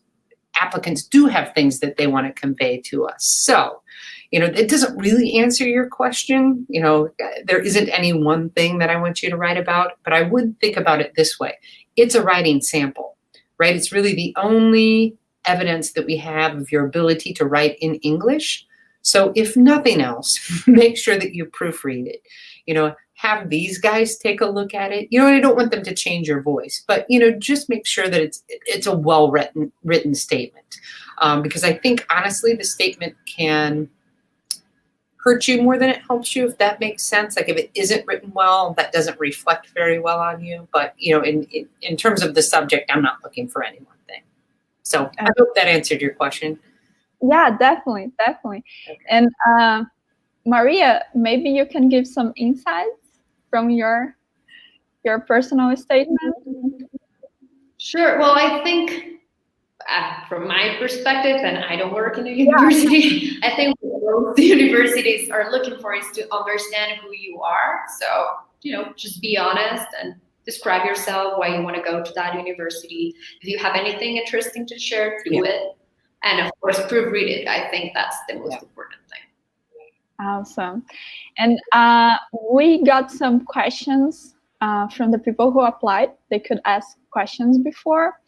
applicants do have things that they want to convey to us. So, it doesn't really answer your question. There isn't any one thing that I want you to write about, but I would think about it this way. It's a writing sample, right? It's really the only evidence that we have of your ability to write in English. So if nothing else, make sure that you proofread it. Have these guys take a look at it. I don't want them to change your voice, but just make sure that it's a well-written statement, because I think honestly the statement can hurt you more than it helps you, if that makes sense. Like if it isn't written well, that doesn't reflect very well on you. But in terms of the subject, I'm not looking for any one thing. So I hope that answered your question. Yeah, definitely. Okay. And Maria, maybe you can give some insights from your personal statement. Sure. Well, I think from my perspective, and I don't work in a university, I think what the universities are looking for is to understand who you are. So, just be honest and describe yourself, why you want to go to that university. If you have anything interesting to share, do it. And of course, proofread it. I think that's the most important thing. Awesome. And we got some questions from the people who applied. They could ask questions before.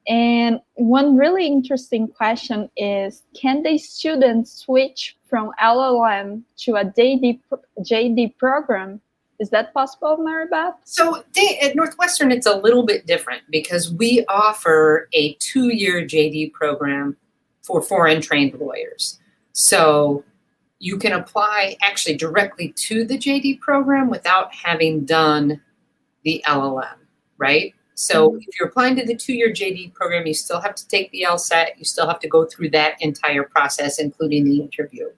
And one really interesting question is, can the students switch from LLM to a JD program? Is that possible, Maribeth? So at Northwestern, it's a little bit different because we offer a 2-year JD program for foreign trained lawyers. So you can apply actually directly to the JD program without having done the LLM, right? So if you're applying to the 2-year JD program, you still have to take the LSAT. You still have to go through that entire process, including the interview.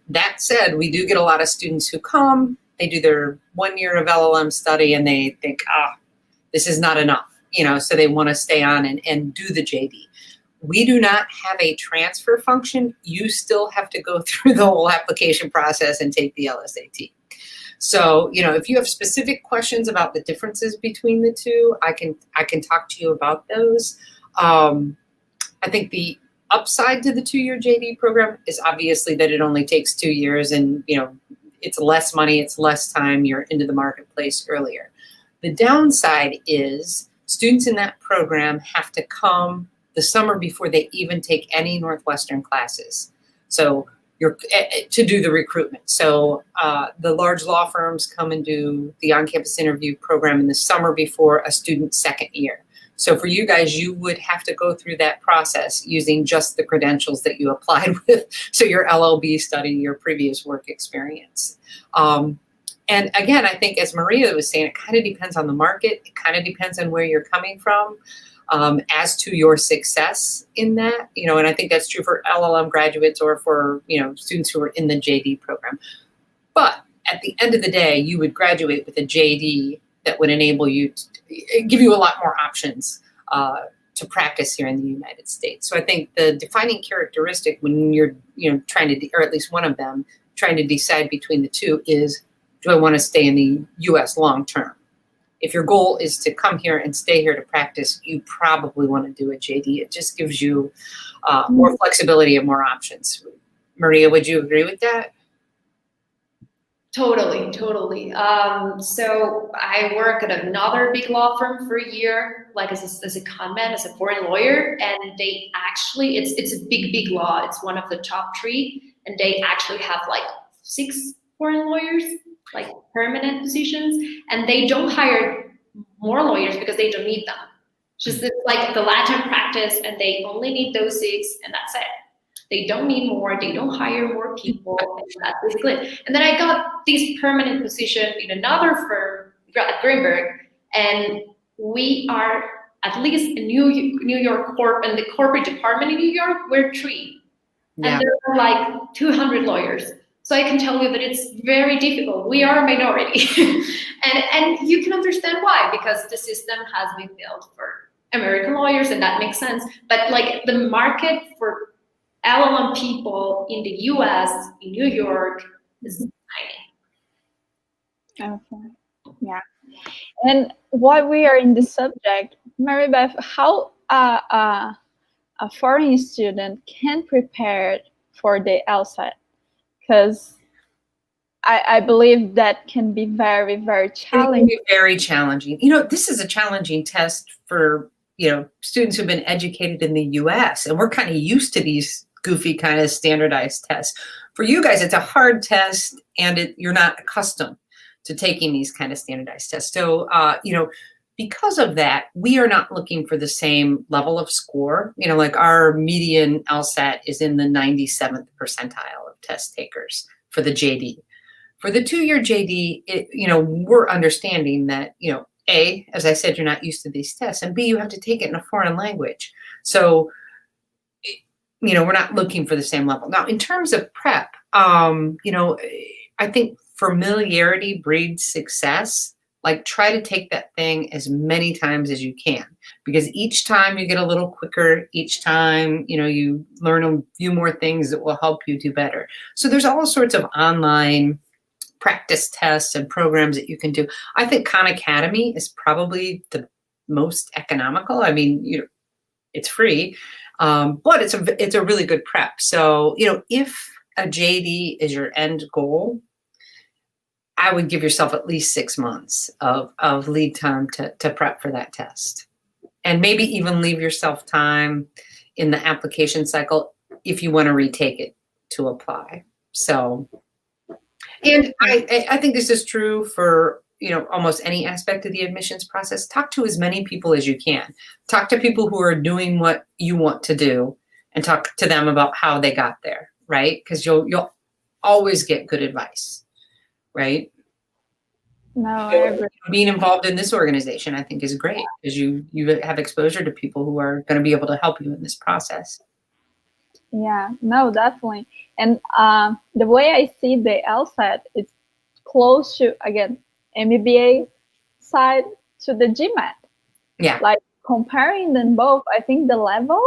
That said, we do get a lot of students who come, they do their 1 year of LLM study and they think, this is not enough, so they want to stay on and do the JD. We do not have a transfer function. You still have to go through the whole application process and take the LSAT. So, if you have specific questions about the differences between the two, I can talk to you about those. I think the upside to the 2-year JD program is obviously that it only takes 2 years and, it's less money, it's less time, you're into the marketplace earlier. The downside is students in that program have to come the summer before they even take any Northwestern classes. So to do the recruitment. So the large law firms come and do the on-campus interview program in the summer before a student's second year. So for you guys, you would have to go through that process using just the credentials that you applied with. So your LLB study, your previous work experience. And again, I think as Maria was saying, it kind of depends on the market. It kind of depends on where you're coming from as to your success in that, and I think that's true for LLM graduates or for, students who are in the JD program. But at the end of the day, you would graduate with a JD that would enable you to give you a lot more options to practice here in the United States. So I think the defining characteristic when you're, trying to, or at least one of them, trying to decide between the two is, do I want to stay in the U.S. long term? If your goal is to come here and stay here to practice, you probably want to do a JD. It just gives you more flexibility and more options. Maria, would you agree with that? Totally, totally. So I work at another big law firm for a year, like as a conman, as a foreign lawyer, and they actually it's a big law. It's one of the top three, and they actually have like 6 foreign lawyers, like permanent positions, and they don't hire more lawyers because they don't need them. Just it's like the Latin practice, and they only need those 6, and that's it. They don't need more. They don't hire more people. And that's basically it. And then I got this permanent position in another firm at Greenberg, and we are at least in New York Corp and the corporate department in New York. We're 3, and there are like 200 lawyers. So I can tell you that it's very difficult. We are a minority, and you can understand why, because the system has been built for American lawyers, and that makes sense. But like the market for LLM people in the US, in New York, is tiny. Okay. Yeah. And while we are in this subject, Mary Beth, how a foreign student can prepare for the LSAT? Because I believe that can be very, very challenging. It can be very challenging. This is a challenging test for, students who've been educated in the US, and we're kind of used to these goofy kind of standardized tests. For you guys, it's a hard test, and you're not accustomed to taking these kind of standardized tests. So, because of that, we are not looking for the same level of score. Like our median LSAT is in the 97th percentile of test takers for the JD. For the 2-year JD, we're understanding that, A, as I said, you're not used to these tests, and B, you have to take it in a foreign language. So, we're not looking for the same level. Now, in terms of prep, I think familiarity breeds success. Like, try to take that thing as many times as you can, because each time you get a little quicker, each time, you learn a few more things that will help you do better. So there's all sorts of online practice tests and programs that you can do. I think Khan Academy is probably the most economical. I mean, it's free. But it's a really good prep. So, if a JD is your end goal, I would give yourself at least 6 months of lead time to prep for that test. And maybe even leave yourself time in the application cycle if you want to retake it to apply. So, and I think this is true for almost any aspect of the admissions process. Talk to as many people as you can. Talk to people who are doing what you want to do, and talk to them about how they got there, right? Because you'll always get good advice, right? No, I agree. Being involved in this organization, I think, is great, because you have exposure to people who are going to be able to help you in this process. Yeah, no, definitely. And the way I see the LSAT, it's close to, again, MBA side to the GMAT. Yeah. Like, comparing them both, I think the level,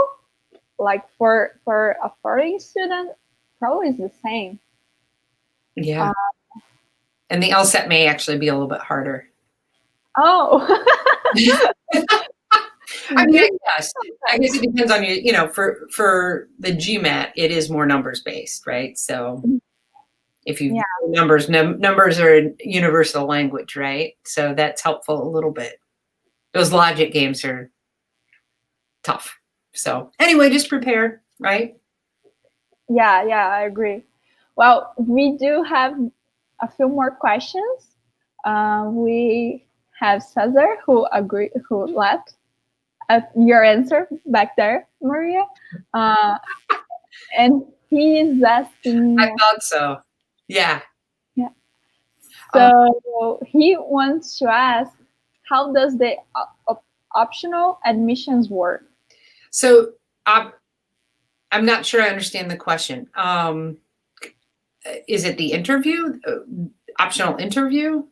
like for a foreign student, probably is the same. Yeah. And the LSAT may actually be a little bit harder. Oh. I mean, I guess it depends on you. For the GMAT, it is more numbers based, right? So if you numbers are a universal language, right? So that's helpful a little bit. Those logic games are tough. So anyway, just prepare, right? Yeah, I agree. Well, we do have a few more questions. We have Cesar who left your answer back there, Maria. And he is asking. I thought so. Yeah. Yeah. So he wants to ask, how does the optional admissions work? So I'm not sure I understand the question. Is it the interview, optional interview?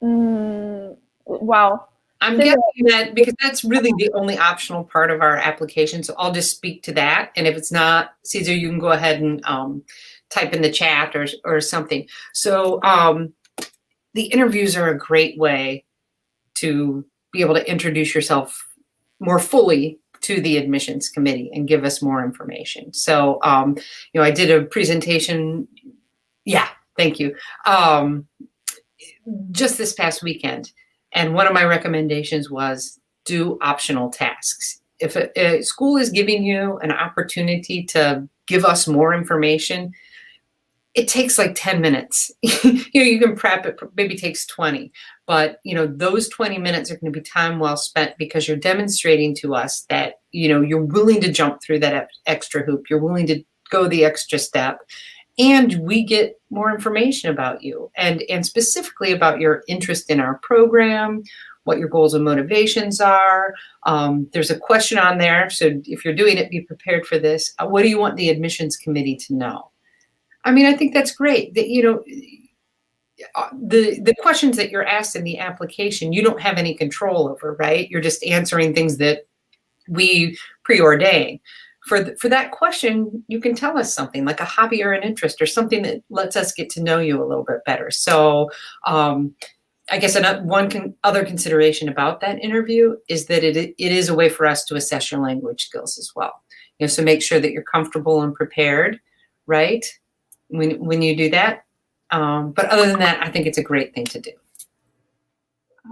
Wow. I'm guessing that, because that's really the only optional part of our application. So I'll just speak to that. And if it's not, Cesar, you can go ahead and type in the chat or something. So the interviews are a great way to be able to introduce yourself more fully to the admissions committee and give us more information. So, I did a presentation Yeah, thank you. Just this past weekend, and one of my recommendations was do optional tasks. If a school is giving you an opportunity to give us more information, it takes like 10 minutes. You can prep it, maybe takes 20, but those 20 minutes are going to be time well spent because you're demonstrating to us that, you're willing to jump through that extra hoop. You're willing to go the extra step, and we get more information about you and specifically about your interest in our program, what your goals and motivations are. There's a question on there. So if you're doing it, be prepared for this. What do you want the admissions committee to know? I mean, I think that's great that, the questions that you're asked in the application, you don't have any control over, right? You're just answering things that we preordain. For that question, you can tell us something like a hobby or an interest or something that lets us get to know you a little bit better. So I guess other consideration about that interview is that it is a way for us to assess your language skills as well. So make sure that you're comfortable and prepared, right? When you do that. But other than that, I think it's a great thing to do.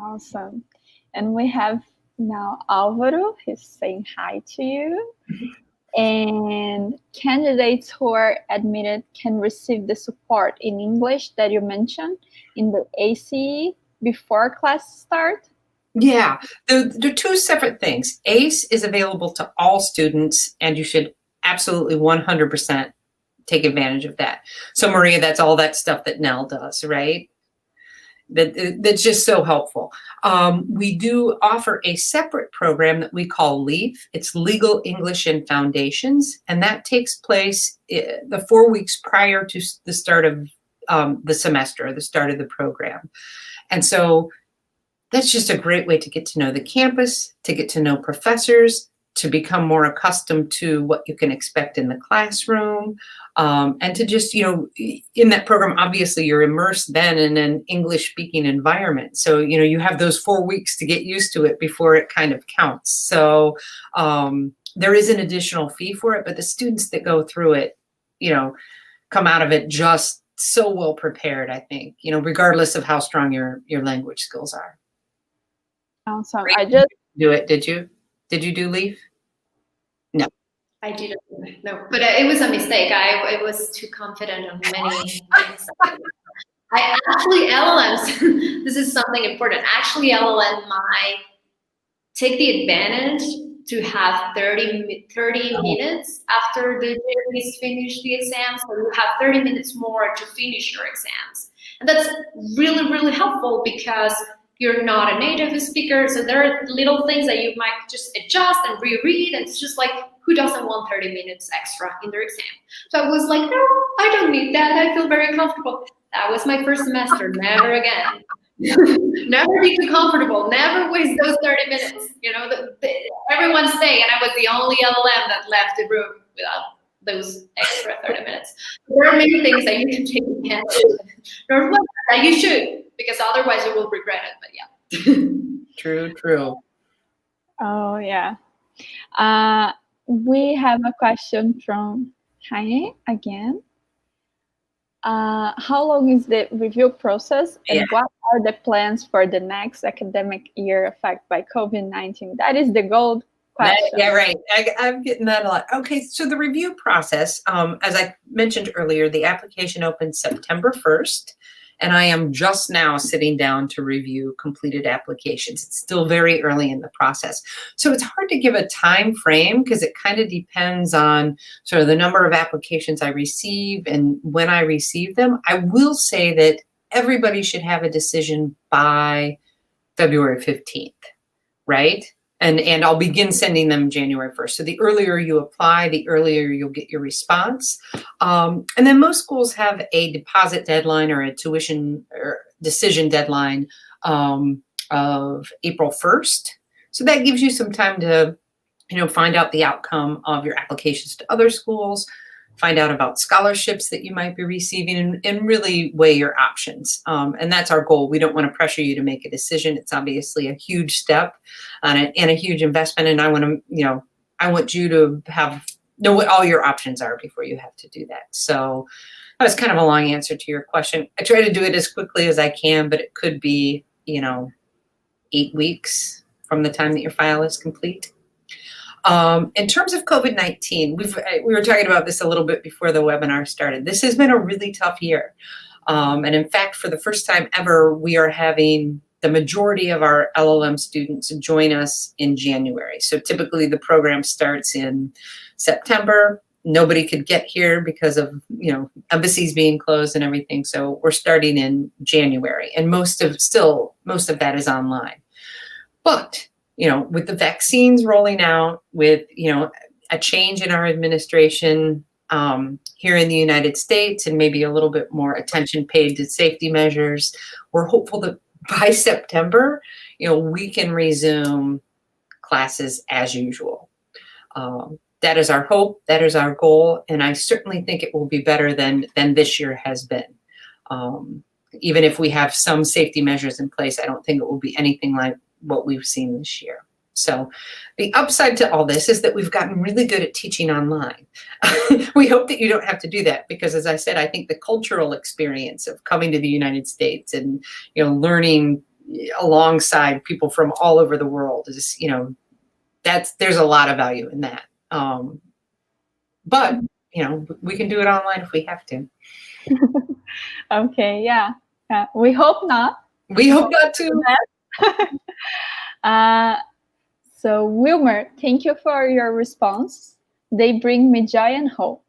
Awesome. And we have now Alvaro. He's saying hi to you. And candidates who are admitted can receive the support in English that you mentioned in the ACE before class start? Yeah, they're two separate things. ACE is available to all students, and you should absolutely 100% take advantage of that. So Maria, that's all that stuff that Nell does, right? That's just so helpful. We do offer a separate program that we call LEAF. It's Legal English and Foundations, and that takes place the 4 weeks prior to the start of the semester, the start of the program. And so that's just a great way to get to know the campus, to get to know professors, to become more accustomed to what you can expect in the classroom, and to just, in that program, obviously you're immersed then in an English-speaking environment. So, you have those 4 weeks to get used to it before it kind of counts. So there is an additional fee for it, but the students that go through it, come out of it just so well prepared, I think, regardless of how strong your language skills are. Awesome. Great. I just do it. Did you do LEAF? No. I didn't. No, but it was a mistake. I was too confident on many things. I actually LLMs. This is something important. Actually, LLM might take the advantage to have 30 minutes after the judges finish the exam, so you have 30 minutes more to finish your exams, and that's really, really helpful because you're not a native speaker, so there are little things that you might just adjust and reread, and it's just like, who doesn't want 30 minutes extra in their exam? So I was like, no, I don't need that. I feel very comfortable. That was my first semester. Never again. Never be too comfortable. Never waste those 30 minutes. Everyone stay, and I was the only LLM that left the room without those extra 30 minutes. There are many things that you can take advantage of. That you should, because otherwise you will regret it. But yeah. True. Oh, yeah. We have a question from Heine again. How long is the review process, and what are the plans for the next academic year affected by COVID-19? That is the gold question. Yeah, right. I'm getting that a lot. Okay, so the review process, as I mentioned earlier, the application opens September 1st. And I am just now sitting down to review completed applications. It's still very early in the process. So it's hard to give a time frame because it kind of depends on sort of the number of applications I receive and when I receive them. I will say that everybody should have a decision by February 15th, right? And I'll begin sending them January 1st. So the earlier you apply, the earlier you'll get your response. And then most schools have a deposit deadline or a tuition or decision deadline of April 1st. So that gives you some time to, find out the outcome of your applications to other schools, find out about scholarships that you might be receiving, and really weigh your options. And that's our goal. We don't want to pressure you to make a decision. It's obviously a huge step and a huge investment. And I want to, I want you to know what all your options are before you have to do that. So That was kind of a long answer to your question. I try to do it as quickly as I can, but it could be, 8 weeks from the time that your file is complete. In terms of COVID-19, we were talking about this a little bit before the webinar started. This has been a really tough year. And in fact, for the first time ever, we are having the majority of our LLM students join us in January. So typically the program starts in September. Nobody could get here because of, embassies being closed and everything. So we're starting in January, and most of that is online. But, with the vaccines rolling out, with, a change in our administration here in the United States, and maybe a little bit more attention paid to safety measures, we're hopeful that by September, we can resume classes as usual. That is our hope, that is our goal, and I certainly think it will be better than this year has been. Even if we have some safety measures in place, I don't think it will be anything like what we've seen this year. So the upside to all this is that we've gotten really good at teaching online. We hope that you don't have to do that, because as I said, I think the cultural experience of coming to the United States and, learning alongside people from all over the world is, there's a lot of value in that. But, we can do it online if we have to. Okay, yeah. We hope not. We hope not too. So Wilmer, thank you for your response. They bring me joy and hope.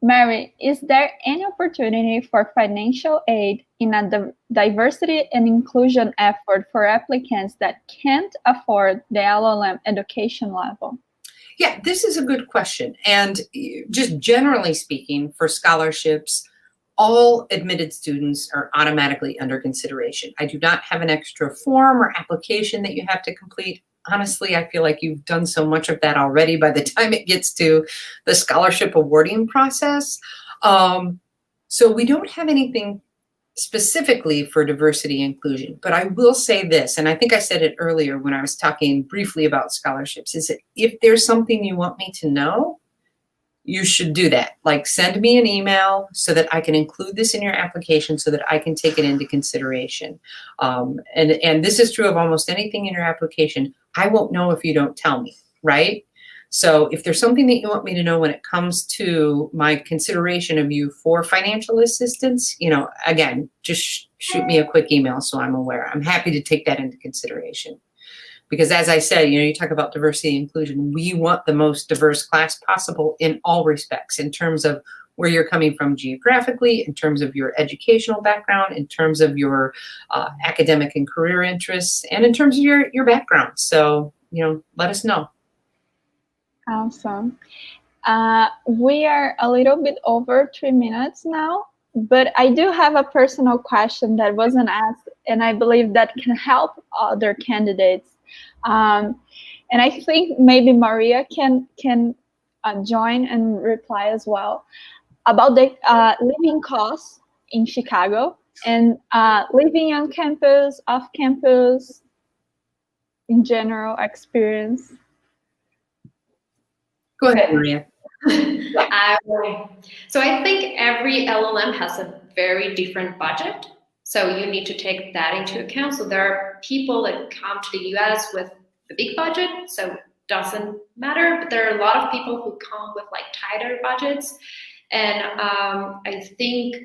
Mary, is there any opportunity for financial aid in a diversity and inclusion effort for applicants that can't afford the LLM education level? Yeah, this is a good question. And just generally speaking, for scholarships, all admitted students are automatically under consideration. I do not have an extra form or application that you have to complete. Honestly, I feel like you've done so much of that already by the time it gets to the scholarship awarding process. So we don't have anything specifically for diversity inclusion, but I will say this, and I think I said it earlier when I was talking briefly about scholarships, is that if there's something you want me to know, you should do that. Like, send me an email so that I can include this in your application so that I can take it into consideration. And this is true of almost anything in your application. I won't know if you don't tell me, right? So if there's something that you want me to know when it comes to my consideration of you for financial assistance, again, just shoot me a quick email so I'm aware. I'm happy to take that into consideration. Because as I said, you talk about diversity and inclusion, we want the most diverse class possible in all respects, in terms of where you're coming from geographically, in terms of your educational background, in terms of your academic and career interests, and in terms of your background. So, let us know. Awesome. We are a little bit over 3 minutes now, but I do have a personal question that wasn't asked, and I believe that can help other candidates. And I think maybe Maria can join and reply as well about the living costs in Chicago and living on campus, off campus, in general experience. Go ahead, Maria. So I think every LLM has a very different budget. So you need to take that into account. So there are people that come to the US with a big budget, so it doesn't matter. But there are a lot of people who come with like tighter budgets. And I think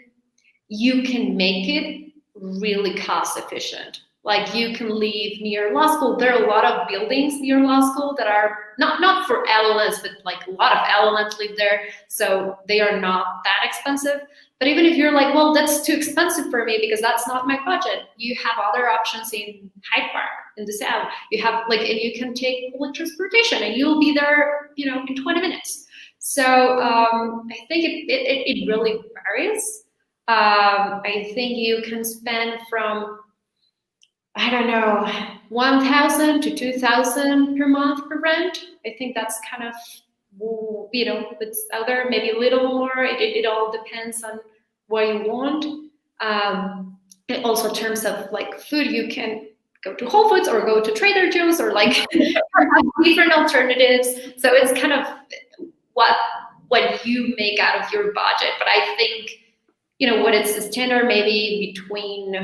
you can make it really cost efficient. Like, you can live near law school. There are a lot of buildings near law school that are not for LLMs, but like a lot of LLMs live there. So they are not that expensive. But even if you're like, well, that's too expensive for me because that's not my budget, you have other options in Hyde Park, in the South. You have and you can take public transportation and you'll be there, in 20 minutes. So I think it really varies. I think you can spend from, I don't know, 1,000 to 2,000 per month for rent. I think that's kind of, it's out there, maybe a little more. It all depends on what you want. And also in terms of like food, you can go to Whole Foods or go to Trader Joe's or like different alternatives. So it's kind of what you make out of your budget. But I think what is the standard, maybe between,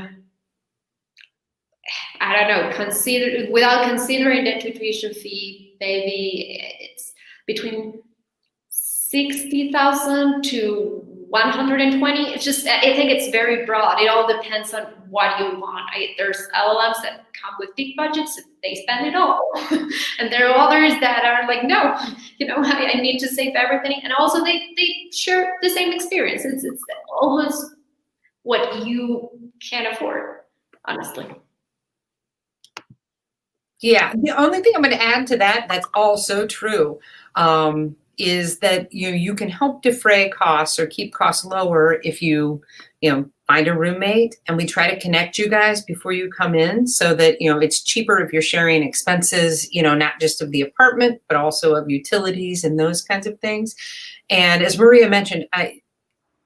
I don't know, without considering the tuition fee, maybe it's between 60,000 to 120. It's just, I think it's very broad. It all depends on what you want. There's LLMs that come with big budgets, they spend it all. And there are others that are like, no, I need to save everything. And also they share the same experience. It's almost what you can afford, honestly. Yeah, the only thing I'm going to add to that, that's also true, is that you can help defray costs or keep costs lower if you find a roommate, and we try to connect you guys before you come in so that it's cheaper if you're sharing expenses, not just of the apartment but also of utilities and those kinds of things. And as Maria mentioned,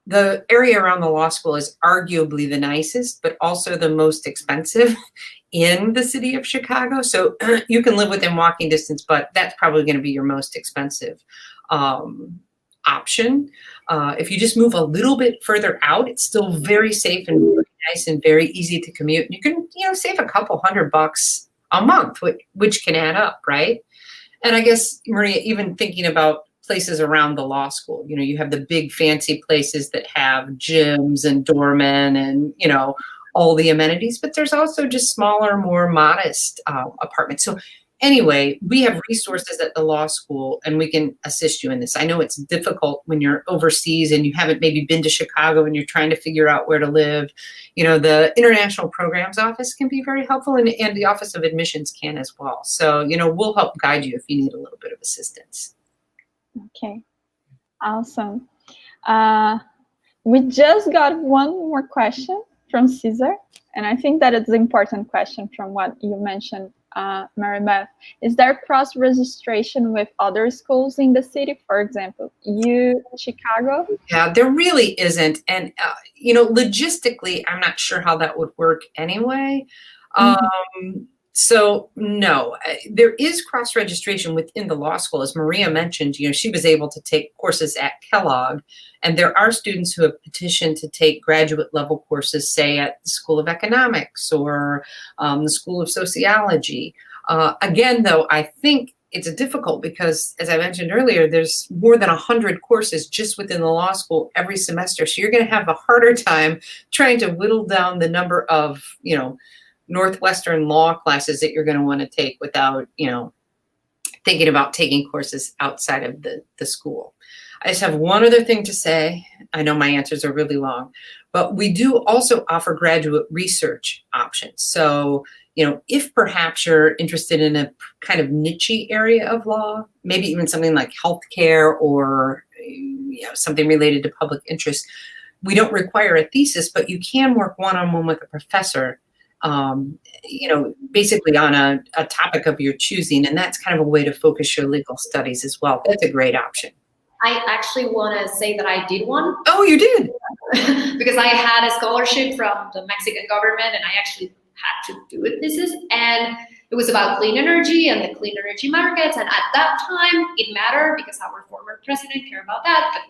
the area around the law school is arguably the nicest, but also the most expensive in the city of Chicago. So you can live within walking distance, but that's probably going to be your most expensive option. If you just move a little bit further out, it's still very safe and very nice and very easy to commute. And you can, save a couple $100 a month, which can add up, right? And I guess, Maria, even thinking about places around the law school, you have the big fancy places that have gyms and doormen and, all the amenities, but there's also just smaller, more modest apartments. So anyway, we have resources at the law school and we can assist you in this. I know it's difficult when you're overseas and you haven't maybe been to Chicago and you're trying to figure out where to live. The International Programs Office can be very helpful, and the Office of Admissions can as well. So, we'll help guide you if you need a little bit of assistance. Okay, awesome. We just got one more question from Cesar, and I think that it's an important question from what you mentioned, Mary Beth. Is there cross-registration with other schools in the city? For example, Chicago? Yeah, there really isn't. And, logistically, I'm not sure how that would work anyway. So no, there is cross-registration within the law school. As Maria mentioned, she was able to take courses at Kellogg, and there are students who have petitioned to take graduate level courses, say at the School of Economics or the School of Sociology. Again, though, I think it's difficult because, as I mentioned earlier, there's more than 100 courses just within the law school every semester. So you're going to have a harder time trying to whittle down the number of, Northwestern law classes that you're going to want to take without, thinking about taking courses outside of the school. I just have one other thing to say. I know my answers are really long, but we do also offer graduate research options. So, if perhaps you're interested in a kind of niche area of law, maybe even something like healthcare or something related to public interest, we don't require a thesis, but you can work one-on-one with a professor, basically on a topic of your choosing. And that's kind of a way to focus your legal studies as well. That's a great option. I actually want to say that I did one. Oh, you did? Because I had a scholarship from the Mexican government and I actually had to do a thesis. And it was about clean energy and the clean energy markets. And at that time, it mattered because our former president cared about that. But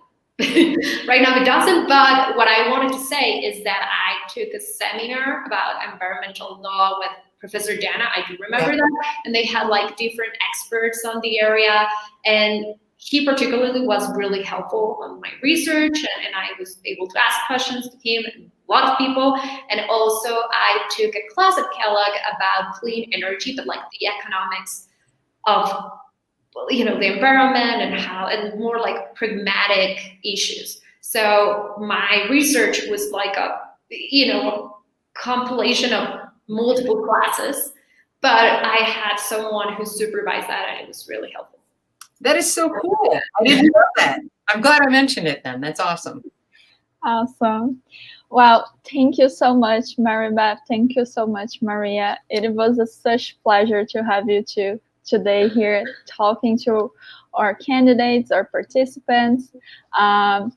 right now it doesn't, but what I wanted to say is that I took a seminar about environmental law with Professor Jana, I do remember that, and they had like different experts on the area, and he particularly was really helpful on my research, and I was able to ask questions to him and a lot of people. And also I took a class at Kellogg about clean energy, but like the economics of the environment and more like pragmatic issues. So my research was like a compilation of multiple classes, but I had someone who supervised that, and it was really helpful. That is so cool. I didn't know that. I'm glad I mentioned it then. That's awesome. Awesome. Well, thank you so much, Mary Beth. Thank you so much, Maria. It was such pleasure to have you today here talking to our candidates, our participants. I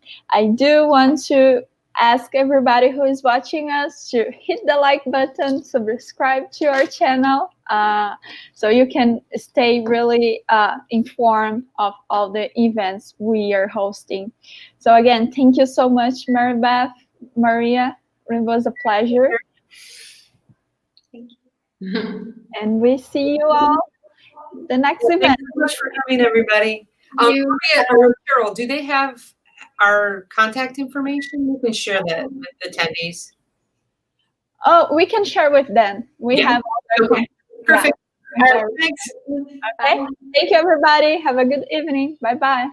do want to ask everybody who is watching us to hit the like button, subscribe to our channel, so you can stay really informed of all the events we are hosting. So again, thank you so much, Mary Beth. Maria. It was a pleasure. Thank you. And we see you all the next event. Thanks so much for coming, everybody. You- Maria or Carol, do they have our contact information? You can share that with the attendees. Oh, we can share with them. We Yeah. have all their Okay. Perfect. Yeah. All right, thanks. Okay. Thank you, everybody. Have a good evening. Bye-bye.